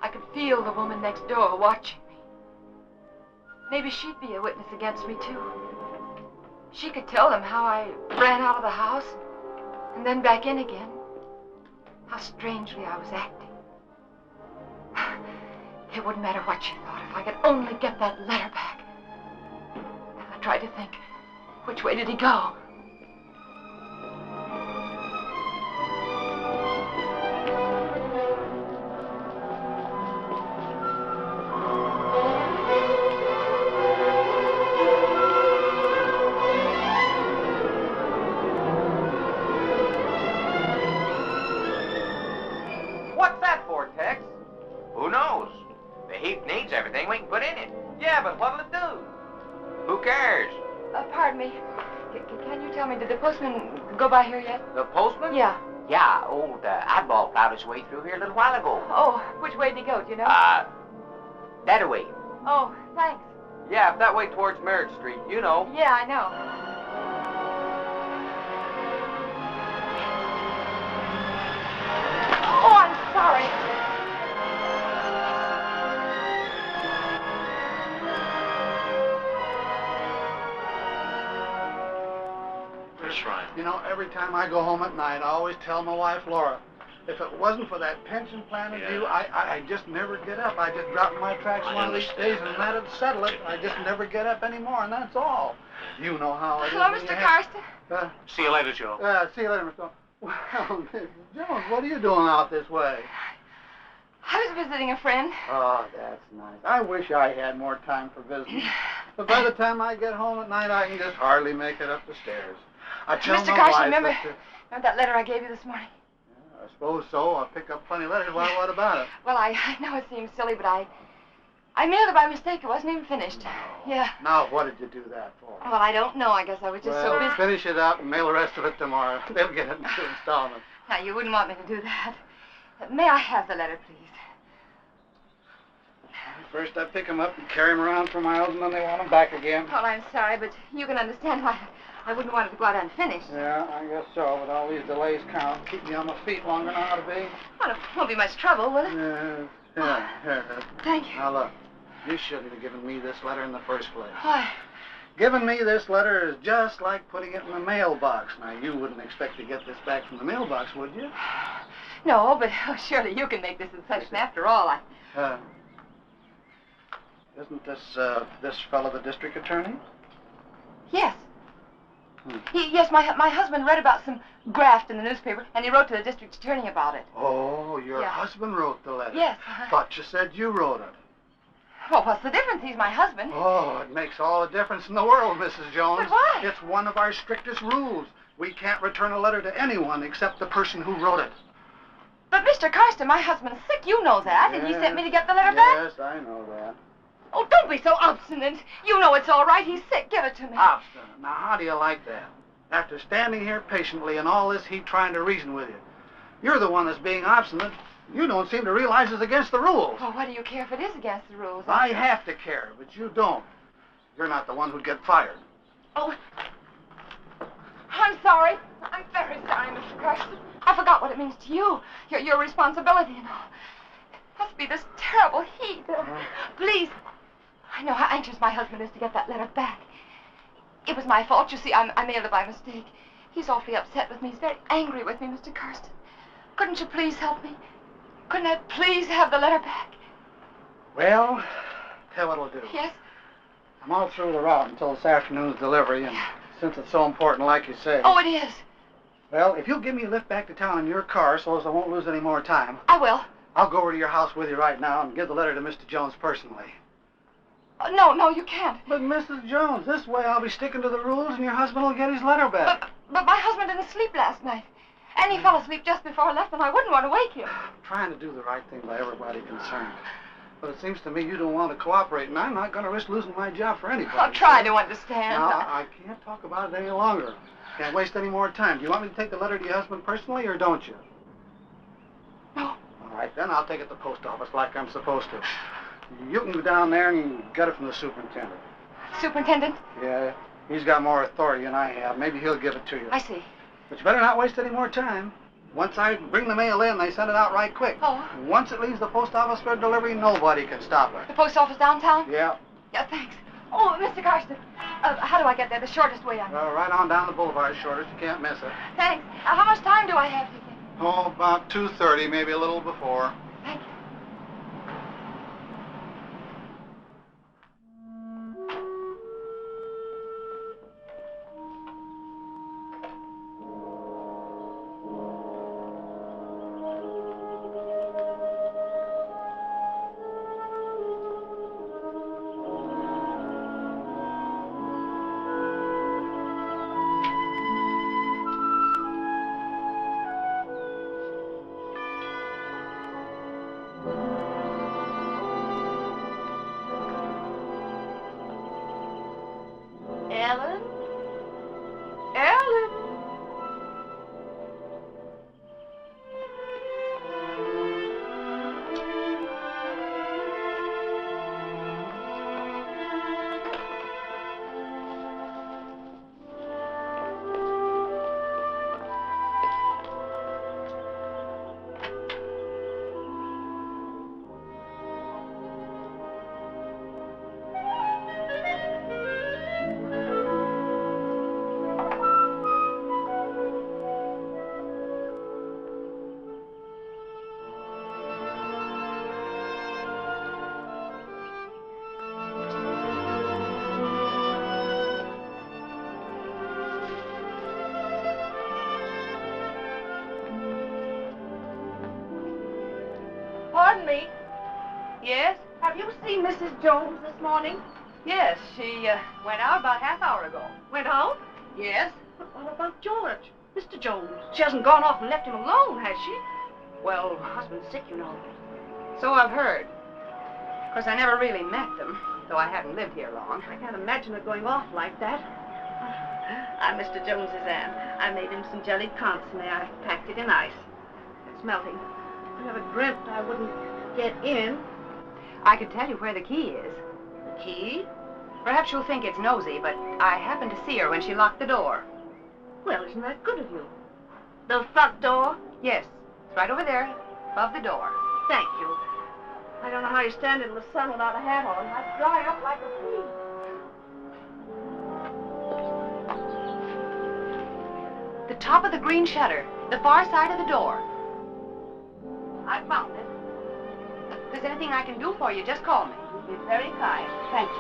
I could feel the woman next door watching me. Maybe she'd be a witness against me, too. She could tell them how I ran out of the house and then back in again. How strangely I was acting. It wouldn't matter what she thought if I could only get that letter back. I tried to think, which way did he go? What's that for, Tex? Who knows? The heap needs everything we can put in it. Yeah, but what'll it do? Who cares? Pardon me. Can you tell me, did the postman go by here yet? The postman? Yeah. Yeah, old Oddball plowed his way through here a little while ago. Oh, which way did he go, do you know? That way. Oh, thanks. Yeah, that way towards Merritt Street, you know. Yeah, I know. Oh, I'm sorry. That's right. You know, every time I go home at night, I always tell my wife, Laura, if it wasn't for that pension plan of you, I just never get up. I just drop in my tracks one of these days and that'd settle it. I just never get up anymore, and that's all. You know how it is. Hello, Mr. Karsten. See you later, Joe. See you later, Mr. Well, Mrs. Jones, what are you doing out this way? I was visiting a friend. Oh, that's nice. I wish I had more time for visiting. But by the time I get home at night, I can just hardly make it up the stairs. I tell Mr. my Karsten, wife remember that, that letter I gave you this morning? I suppose so. I pick up plenty of letters. Why, what about it? Well, I know it seems silly, but I mailed it by mistake. It wasn't even finished. No. Yeah. Now, what did you do that for? Well, I don't know. I guess I was just so busy. Finish it up and mail the rest of it tomorrow. They'll get it in 2 installments. Now, you wouldn't want me to do that. May I have the letter, please? First, I pick them up and carry them around for miles, and then they want them back again. Well, I'm sorry, but you can understand why I wouldn't want it to go out unfinished. Yeah, I guess so. But all these delays count. Keep me on my feet longer than I ought to be. Well, it won't be much trouble, will it? Here. Thank you. Now, look. You shouldn't have given me this letter in the first place. Why? Giving me this letter is just like putting it in the mailbox. Now, you wouldn't expect to get this back from the mailbox, would you? No, but surely you can make this a session after all. Isn't this fellow the district attorney? Yes. Yes, my husband read about some graft in the newspaper, and he wrote to the district attorney about it. Oh, your husband wrote the letter? Yes. Thought you said you wrote it. Well, what's the difference? He's my husband. Oh, it makes all the difference in the world, Mrs. Jones. But why? It's one of our strictest rules. We can't return a letter to anyone except the person who wrote it. But, Mr. Karsten, my husband's sick. You know that, and he sent me to get the letter back. Yes, I know that. Oh, don't be so obstinate. You know it's all right. He's sick. Give it to me. Obstinate. Now, how do you like that? After standing here patiently and all this heat trying to reason with you, you're the one that's being obstinate. You don't seem to realize it's against the rules. Well, why do you care if it is against the rules? I have to care, but you don't. You're not the one who'd get fired. Oh, I'm sorry. I'm very sorry, Mr. Karsten. I forgot what it means to you. Your responsibility and all. It must be this terrible heat. Please. I know how anxious my husband is to get that letter back. It was my fault. You see, I mailed it by mistake. He's awfully upset with me. He's very angry with me, Mr. Karsten. Couldn't you please help me? Couldn't I please have the letter back? Well, tell you what I'll do. Yes? I'm all through the route until this afternoon's delivery, and since it's so important, like you say. Oh, it is. Well, if you'll give me a lift back to town in your car so as I won't lose any more time. I will. I'll go over to your house with you right now and give the letter to Mr. Jones personally. No, you can't. But, Mrs. Jones, this way I'll be sticking to the rules and your husband will get his letter back. But my husband didn't sleep last night. And he fell asleep just before I left, and I wouldn't want to wake him. I'm trying to do the right thing by everybody concerned. But it seems to me you don't want to cooperate, and I'm not going to risk losing my job for anybody. I'll try to understand. Now, I can't talk about it any longer. Can't waste any more time. Do you want me to take the letter to your husband personally, or don't you? No. All right, then I'll take it to the post office like I'm supposed to. You can go down there and get it from the superintendent. Superintendent? Yeah, he's got more authority than I have. Maybe he'll give it to you. I see. But you better not waste any more time. Once I bring the mail in, they send it out right quick. Oh. Once it leaves the post office for delivery, nobody can stop it. The post office downtown? Yeah. Yeah, thanks. Oh, Mr. Carson, how do I get there? The shortest way on. Right on down the boulevard, shortest. You can't miss it. Thanks. How much time do I have, do you think? Oh, about 2:30, maybe a little before. Thank you. Ellen? Ellen? Pardon me. Yes? Have you seen Mrs. Jones this morning? Yes, she went out about half hour ago. Went out? Yes? But what about George? Mr. Jones. She hasn't gone off and left him alone, has she? Well, husband's sick, you know. So I've heard. Of course, I never really met them, though I haven't lived here long. I can't imagine her going off like that. I'm Mr. Jones's aunt. I made him some jellied consomme. I packed it in ice. It's melting. I never dreamt I wouldn't get in. I could tell you where the key is. The key? Perhaps you'll think it's nosy, but I happened to see her when she locked the door. Well, isn't that good of you? The front door? Yes, it's right over there, above the door. Thank you. I don't know how you stand in the sun without a hat on. I'd dry up like a pea. The top of the green shutter, the far side of the door. I found it. If there's anything I can do for you, just call me. You're very kind. Thank you.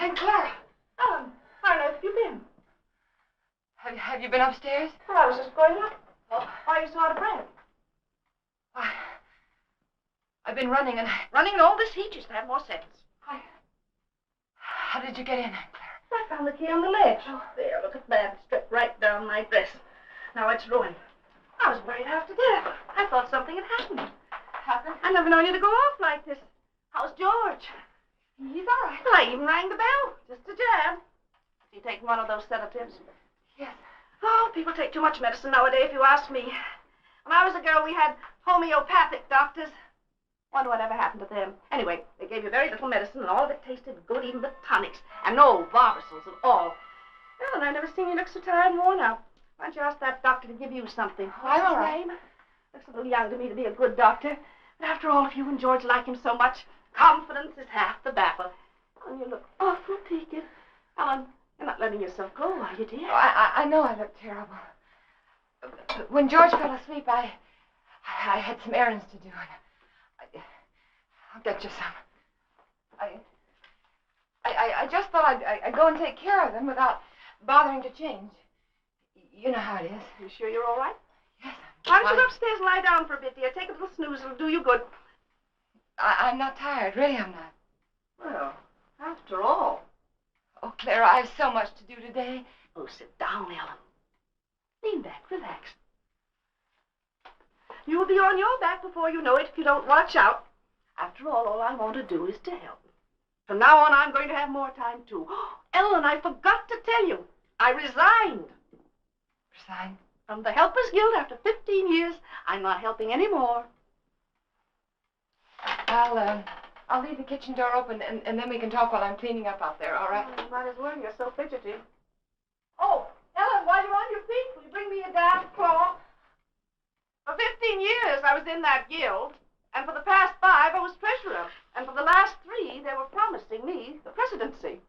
Aunt Clara. Ellen, how on earth have you been? Have you been upstairs? Well, I was just going up. Oh. Why are you so out of breath? I've been running and Running in all this heat, you should have more sense. How did you get in, Aunt Clara? I found the key on the ledge. Oh, there, look at that. It stripped right down my dress. Now it's ruined. I was worried half to death. I thought something had happened. Happened? I never known you to go off like this. How's George? He's all right. Well, I even rang the bell. Just a jab. Is he taking one of those sedatives? Yes. Oh, people take too much medicine nowadays, if you ask me. When I was a girl, we had homeopathic doctors. Wonder what ever happened to them. Anyway, they gave you very little medicine, and all of it tasted good, even the tonics. And no Barbasals at all. Well, and I've never seen you look so tired and worn out. Why don't you ask that doctor to give you something? I'm all What's his right. name? Looks a little young to me to be a good doctor. But after all, if you and George like him so much, confidence is half the battle. And you look awful peaked. Ellen, you're not letting yourself go, are you, dear? Oh, I know I look terrible. When George fell asleep, I had some errands to do. I'll get you some. I just thought I'd go and take care of them without bothering to change. You know how it is. You sure you're all right? Yes. Why don't you go upstairs and lie down for a bit, dear? Take a little snooze. It'll do you good. I'm not tired. Really, I'm not. Well, after all. Oh, Clara, I have so much to do today. Oh, sit down, Ellen. Lean back. Relax. You'll be on your back before you know it if you don't watch out. After all I want to do is to help. From now on, I'm going to have more time, too. Ellen, I forgot to tell you. I resigned. Resigned? From the Helpers Guild after 15 years. I'm not helping anymore. I'll leave the kitchen door open, and then we can talk while I'm cleaning up out there, all right? Oh, you might as well. You're so fidgety. Oh, Ellen, while you're on your feet, will you bring me a damn cloth? For 15 years, I was in that guild. And for the past 5, I was treasurer. And for the last 3, they were promising me the presidency.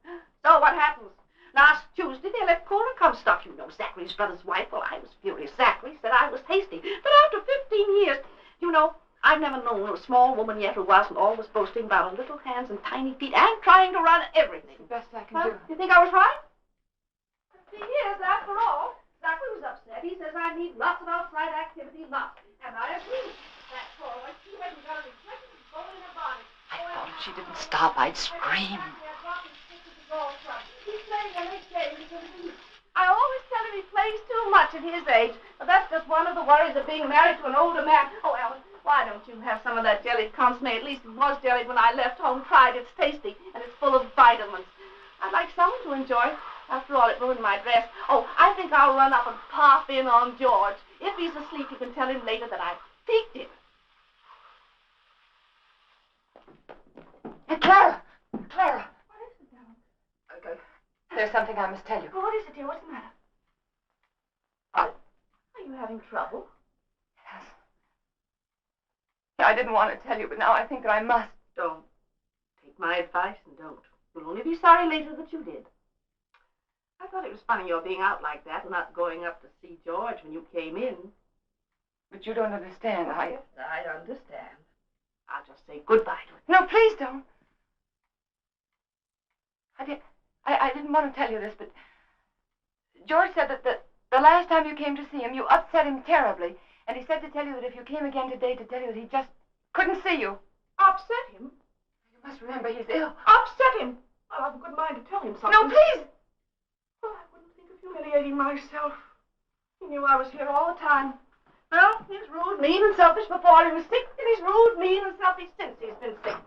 So what happens? Last Tuesday, they let Cora Comstock, you know, Zachary's brother's wife. Well, I was furious. Zachary said I was hasty. But after 15 years, you know, I've never known a small woman yet who wasn't always boasting about her little hands and tiny feet and trying to run everything. It's the best I can do. You think I was right? 15 years, after all. Zachary was upset. He says I need lots of outside activity, lots. And I agree. That Cora, when she hasn't got a reflection, she's going in her body. I thought if she didn't stop, I'd scream. I always tell him he plays too much at his age, but that's just one of the worries of being married to an older man. Oh, Ellen, why don't you have some of that jellied consomme? At least it was jellied when I left home. Tried. It's tasty, and it's full of vitamins. I'd like someone to enjoy. After all, it ruined my dress. Oh, I think I'll run up and pop in on George. If he's asleep, you can tell him later that I piqued him. Hey, Clara! Clara! What is it, Ellen? Okay. There's something I must tell you. Oh, what is it, dear? What's the matter? Are you having trouble? Yes. I didn't want to tell you, but now I think that I must. Don't. Take my advice and don't. You'll only be sorry later that you did. I thought it was funny your being out like that and not going up to see George when you came in. But you don't understand. Yes, I understand. I'll just say goodbye to it. No, please don't. I didn't want to tell you this, but George said that the last time you came to see him, you upset him terribly. And he said to tell you that if you came again today, to tell you that he just couldn't see you. Upset him? You must remember he's ill. Upset him? I'll have a good mind to tell him something. No, please! Oh, I wouldn't think of humiliating myself. He knew I was here all the time. Well, he's rude, mean, and selfish before he was sick, and he's rude, mean, and selfish since he's been sick. I'm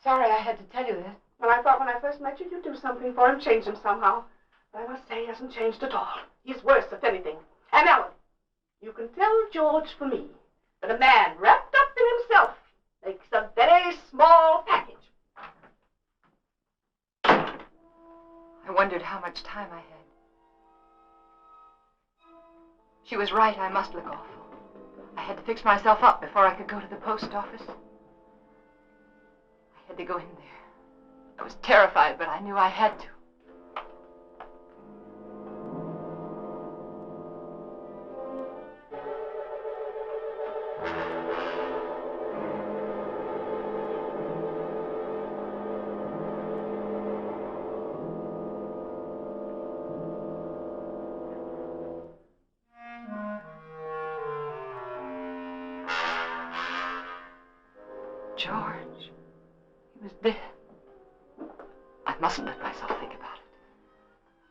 sorry I had to tell you this. Well, I thought when I first met you, you'd do something for him, change him somehow. But I must say he hasn't changed at all. He's worse, if anything. And Ellen, you can tell George for me that a man wrapped up in himself makes a very small package. I wondered how much time I had. She was right, I must look awful. I had to fix myself up before I could go to the post office. I had to go in there. I was terrified, but I knew I had to. George. He was dead. I mustn't let myself think about it.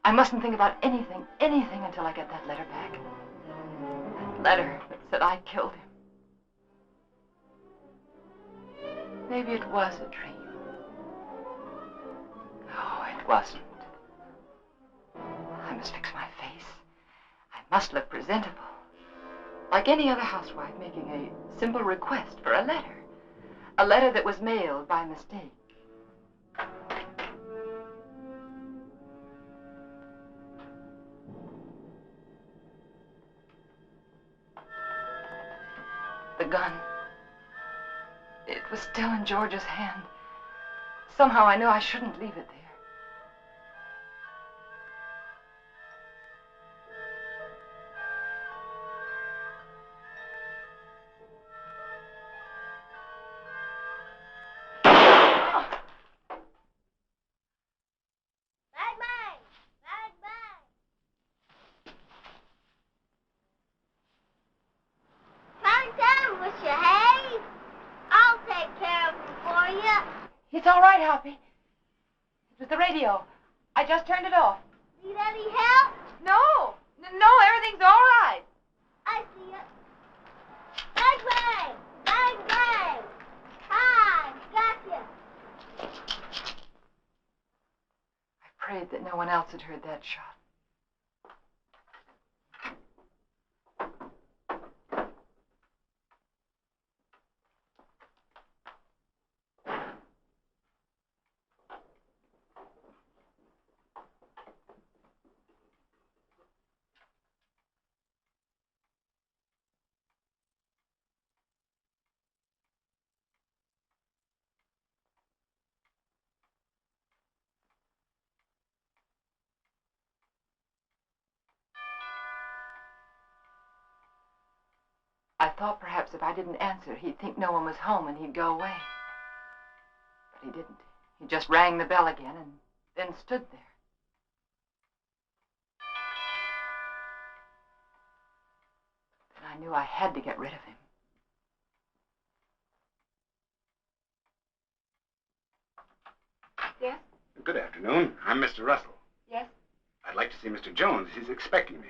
I mustn't think about anything until I get that letter back. That letter that said I killed him. Maybe it was a dream. No, it wasn't. I must fix my face. I must look presentable. Like any other housewife making a simple request for a letter. A letter that was mailed by mistake. The gun. It was still in George's hand. Somehow I knew I shouldn't leave it there. Bang, bang! Bang, bang! Come down with your hay. I'll take care of him for you. It's all right, Hoppy. It was the radio. I just turned it off. Need any help? No, everything's all right. I see it. Bang, bang! Bang, bang! Hi, gotcha. I prayed that no one else had heard that shot. I thought perhaps if I didn't answer, he'd think no one was home and he'd go away. But he didn't. He just rang the bell again and then stood there. Then I knew I had to get rid of him. Yes? Good afternoon. I'm Mr. Russell. Yes? I'd like to see Mr. Jones. He's expecting me.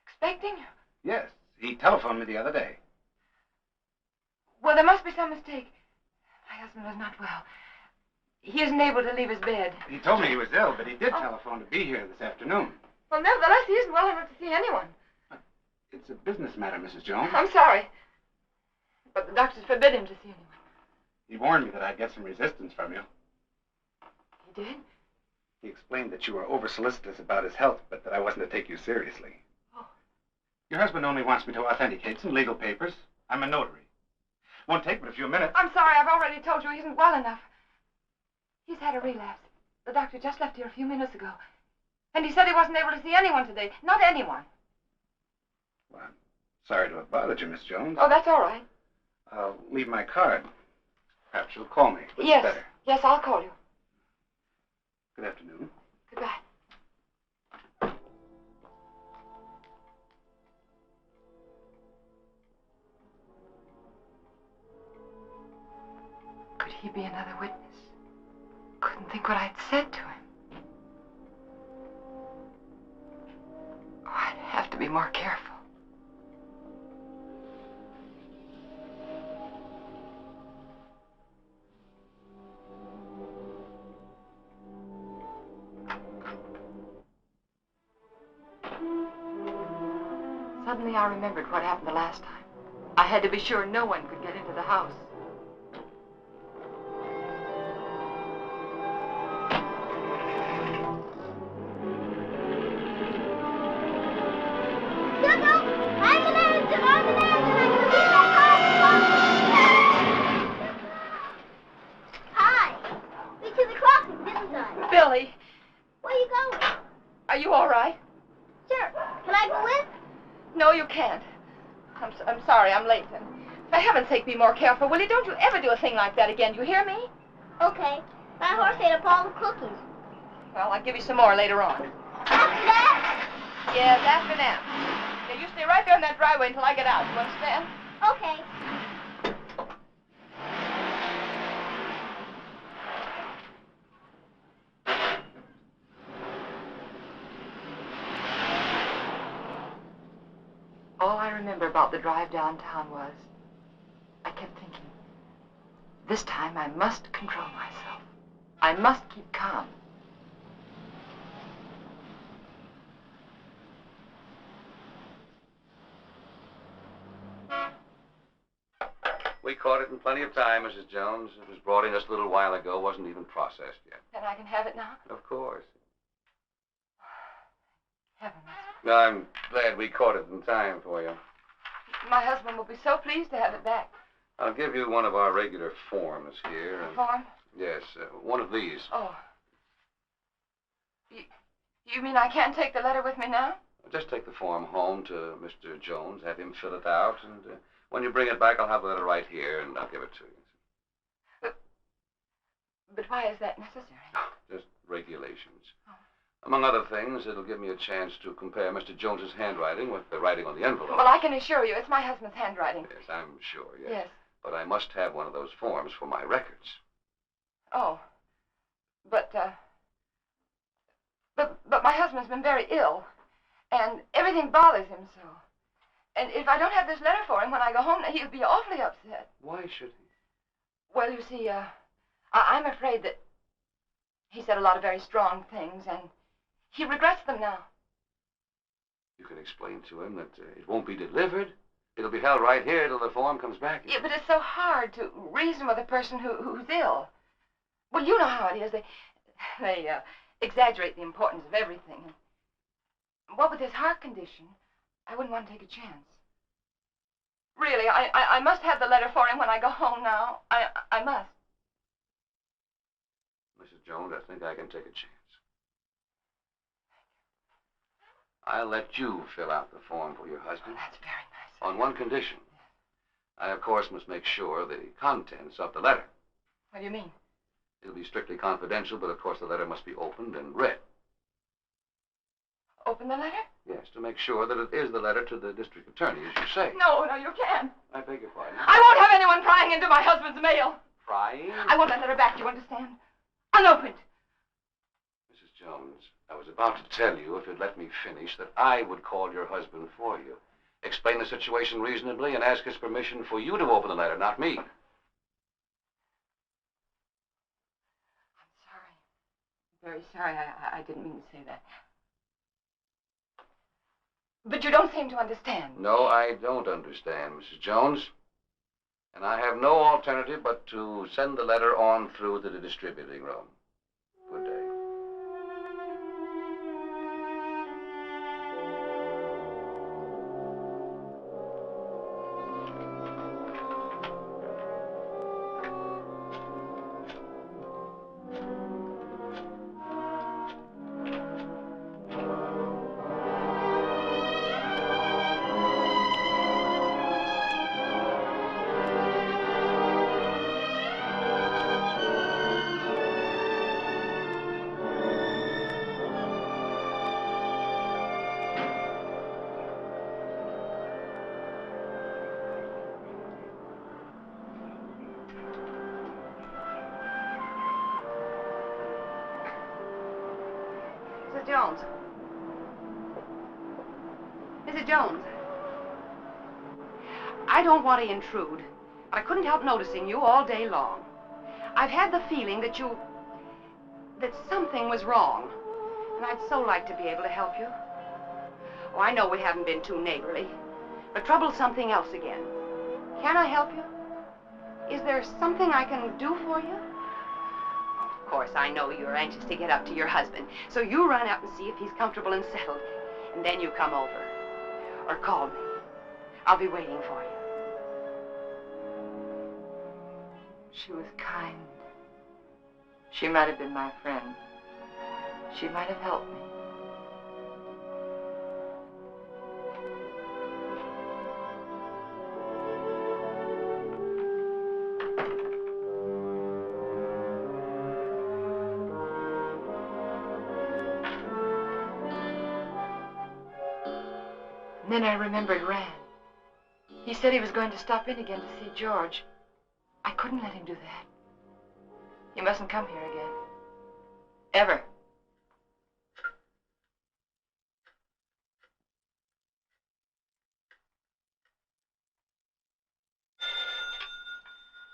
Expecting? Yes. He telephoned me the other day. Well, there must be some mistake. My husband was not well. He isn't able to leave his bed. He told me he was ill, but he did telephone to be here this afternoon. Well, nevertheless, he isn't well enough to see anyone. It's a business matter, Mrs. Jones. I'm sorry. But the doctors forbid him to see anyone. He warned me that I'd get some resistance from you. He did? He explained that you were over-solicitous about his health, but that I wasn't to take you seriously. Oh. Your husband only wants me to authenticate some legal papers. I'm a notary. Won't take but a few minutes. I'm sorry, I've already told you he isn't well enough. He's had a relapse. The doctor just left here a few minutes ago. And he said he wasn't able to see anyone today. Not anyone. Well, I'm sorry to have bothered you, Miss Jones. Oh, that's all right. I'll leave my card. Perhaps you'll call me. Which is Yes. better. Yes, I'll call you. Good afternoon. Goodbye. Could he be another witness? Couldn't think what I'd said to him. Oh, I'd have to be more careful. Suddenly I remembered what happened the last time. I had to be sure no one could get into the house. Hi. We to the crossing, didn't I? Billy, Where are you going? are you all right? Sure. Can I go with? No, you can't. I'm sorry, I'm late. And for heaven's sake, be more careful, will you? Don't you ever do a thing like that again, you hear me? Okay. My horse ate up all the cookies. Well, I'll give you some more later on. After that? Yes, after that. Now, you stay right there in that driveway until I get out, you understand? Okay. All I remember about the drive downtown was I kept thinking, this time I must control myself. I must keep calm. We caught it in plenty of time, Mrs. Jones. It was brought in just a little while ago, wasn't even processed yet. Then I can have it now? Of course. Heavens. I'm glad we caught it in time for you. My husband will be so pleased to have it back. I'll give you one of our regular forms here. A form? Yes, one of these. Oh. You mean I can't take the letter with me now? Just take the form home to Mr. Jones, have him fill it out, and when you bring it back, I'll have the letter right here, and I'll give it to you. But why is that necessary? Just regulations. Oh. Among other things, it'll give me a chance to compare Mr. Jones's handwriting with the writing on the envelope. Well, I can assure you, it's my husband's handwriting. Yes, I'm sure, yes. Yes. But I must have one of those forms for my records. Oh. But my husband's been very ill, and everything bothers him so. And if I don't have this letter for him when I go home, he'll be awfully upset. Why should he? Well, you see, I'm afraid that he said a lot of very strong things, and he regrets them now. You can explain to him that it won't be delivered. It'll be held right here till the form comes back. Yeah, but it's so hard to reason with a person who's ill. Well, you know how it is. They exaggerate the importance of everything. And what with his heart condition, I wouldn't want to take a chance. Really, I must have the letter for him when I go home now. I must. Mrs. Jones, I think I can take a chance. I'll let you fill out the form for your husband. Oh, that's very nice. On one condition. I, of course, must make sure the contents of the letter. What do you mean? It'll be strictly confidential, but of course the letter must be opened and read. Open the letter? Yes, to make sure that it is the letter to the district attorney, as you say. No, you can't. I beg your pardon. I won't have anyone prying into my husband's mail. Prying? I want that letter back, you understand? Unopened. Mrs. Jones, I was about to tell you, if you'd let me finish, that I would call your husband for you. Explain the situation reasonably and ask his permission for you to open the letter, not me. Very sorry. I didn't mean to say that. But you don't seem to understand. No, I don't understand, Mrs. Jones. And I have no alternative but to send the letter on through to the distributing room. Good day. Jones. Mrs. Jones. I don't want to intrude, but I couldn't help noticing you all day long. I've had the feeling that something was wrong, and I'd so like to be able to help you. Oh, I know we haven't been too neighborly, but trouble's something else again. Can I help you? Is there something I can do for you? Of course, I know you're anxious to get up to your husband, so you run up and see if he's comfortable and settled, and then you come over. Or call me. I'll be waiting for you. She was kind. She might have been my friend. She might have helped me. And then I remembered Rand. He said he was going to stop in again to see George. I couldn't let him do that. He mustn't come here again. Ever.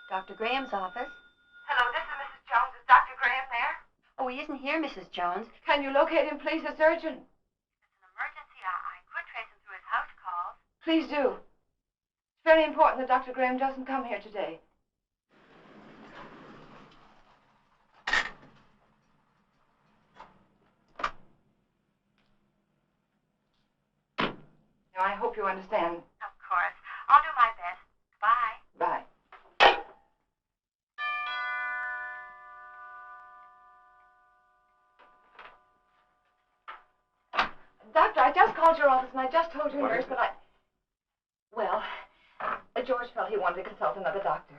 Dr. Graham's office. Hello, this is Mrs. Jones. Is Dr. Graham there? Oh, he isn't here, Mrs. Jones. Can you locate him, please? It's urgent. It's an emergency. I could trace him through his house calls. Please do. It's very important that Dr. Graham doesn't come here today. Now, I hope you understand. Of course. I'll do my best. Bye. Bye. Medicine. I just told your What nurse is that I... Well, George felt he wanted to consult another doctor.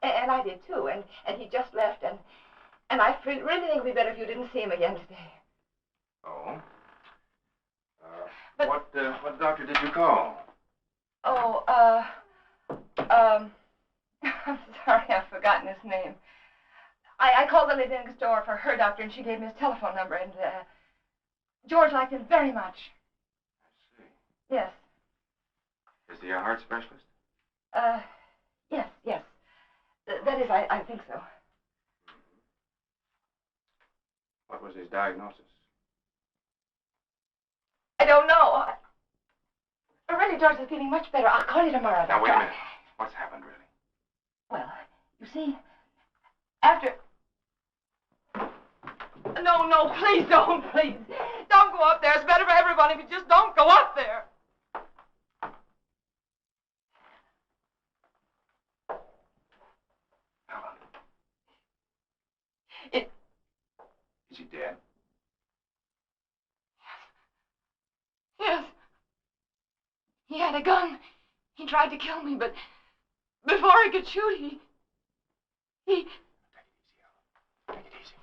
And I did, too. And he just left, and I really think it would be better if you didn't see him again today. Oh? What doctor did you call? Oh, I'm sorry, I've forgotten his name. I called the lady next door for her doctor, and she gave me his telephone number, and, George liked him very much. I see. Yes. Is he a heart specialist? Yes. That is, I think so. What was his diagnosis? I don't know. Really, George is feeling much better. I'll call you tomorrow. Now, wait a minute. What's happened, really? Well, you see, after... No, please don't, please. Don't go up there. It's better for everyone if you just don't go up there. Helen. It... Is he dead? Yes. He had a gun. He tried to kill me, but before he could shoot, he... Take it easy, Helen. Take it easy.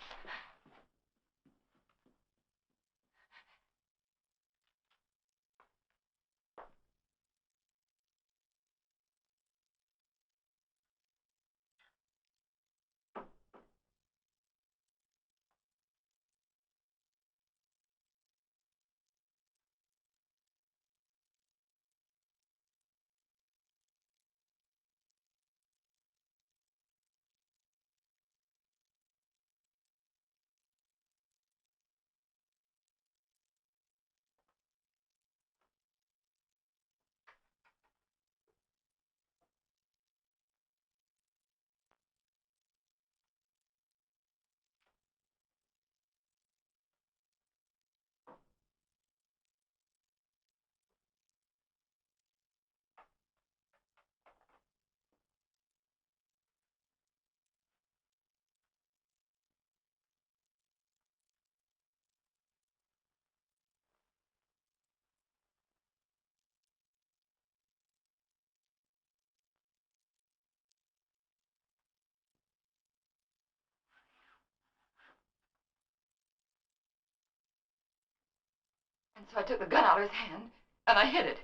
And so I took the gun out of his hand, and I hid it.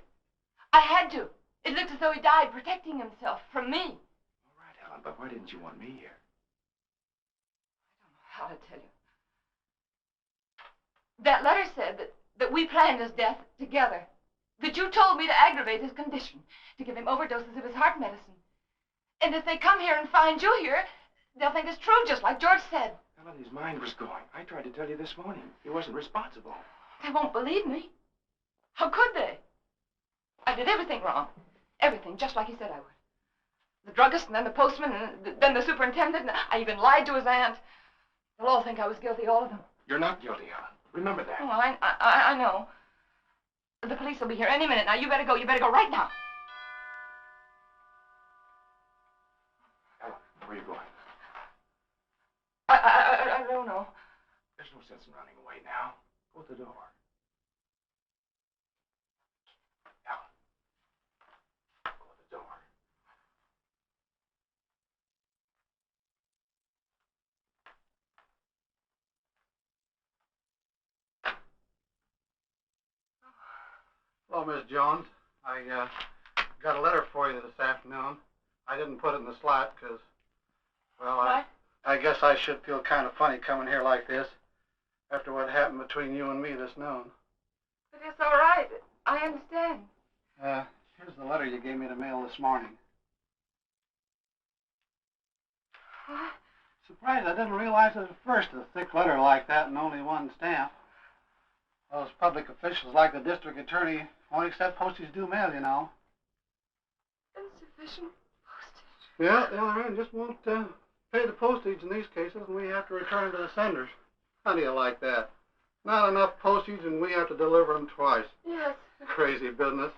I had to. It looked as though he died protecting himself from me. All right, Helen, but why didn't you want me here? I don't know how to tell you. That letter said that we planned his death together. That you told me to aggravate his condition, to give him overdoses of his heart medicine. And if they come here and find you here, they'll think it's true, just like George said. Helen, his mind was going. I tried to tell you this morning. He wasn't responsible. They won't believe me. How could they? I did everything wrong. Everything, just like he said I would. The druggist, and then the postman, and then the superintendent, and I even lied to his aunt. They'll all think I was guilty, all of them. You're not guilty, Helen. Remember that. Oh, I know. The police will be here any minute now. You better go. You better go right now. Helen, where are you going? I don't know. There's no sense in running away now. Go to the door. Helen. Go to the door. Hello, Miss Jones. I got a letter for you this afternoon. I didn't put it in the slot because, well, I guess I should feel kind of funny coming here like this after what happened between you and me this noon. But it's all right. I understand. Here's the letter you gave me to mail this morning. What? Surprised I didn't realize it at first, a thick letter like that and only one stamp. Those public officials like the district attorney won't accept postage due mail, you know. Insufficient postage. Yeah, the other end just won't pay the postage in these cases, and we have to return them to the senders. How do you like that? Not enough postage, and we have to deliver them twice. Yes. Crazy business.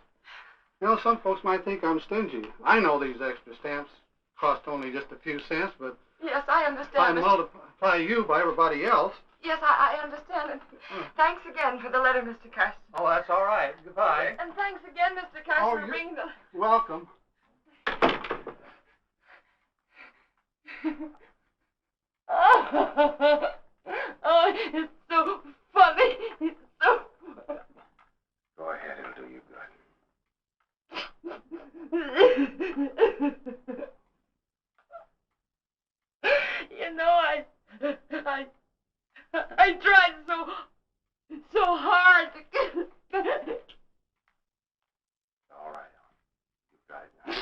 You know, some folks might think I'm stingy. I know these extra stamps cost only just a few cents, but yes, I understand. if I multiply you by everybody else. Yes, I understand. And thanks again for the letter, Mr. Carson. Oh, that's all right. Goodbye. And thanks again, Mr. Carson, for bringing the... Welcome. Oh, it's so funny. It's so... Go ahead, it'll do you good. You know, I tried so hard to get... All right, you've tried now.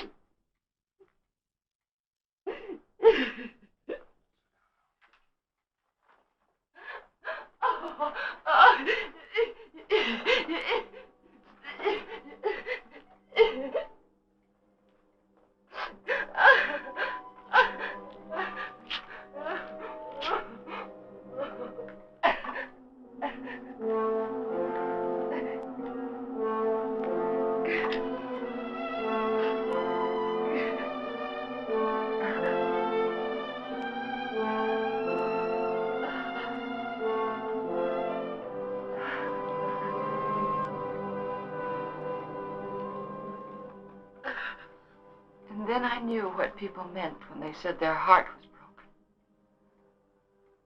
And then I knew what people meant when they said their heart was broken.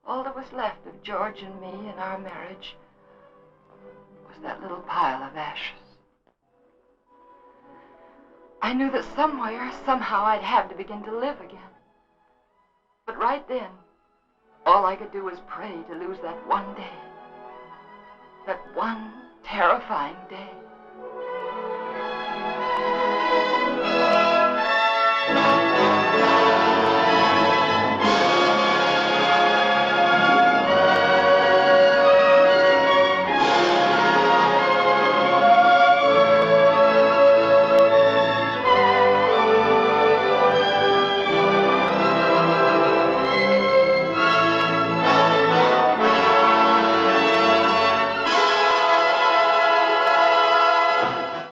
All that was left of George and me and our marriage was that little pile of ashes. I knew that somewhere, somehow, I'd have to begin to live again. But right then, all I could do was pray to lose that one day. That one terrifying day.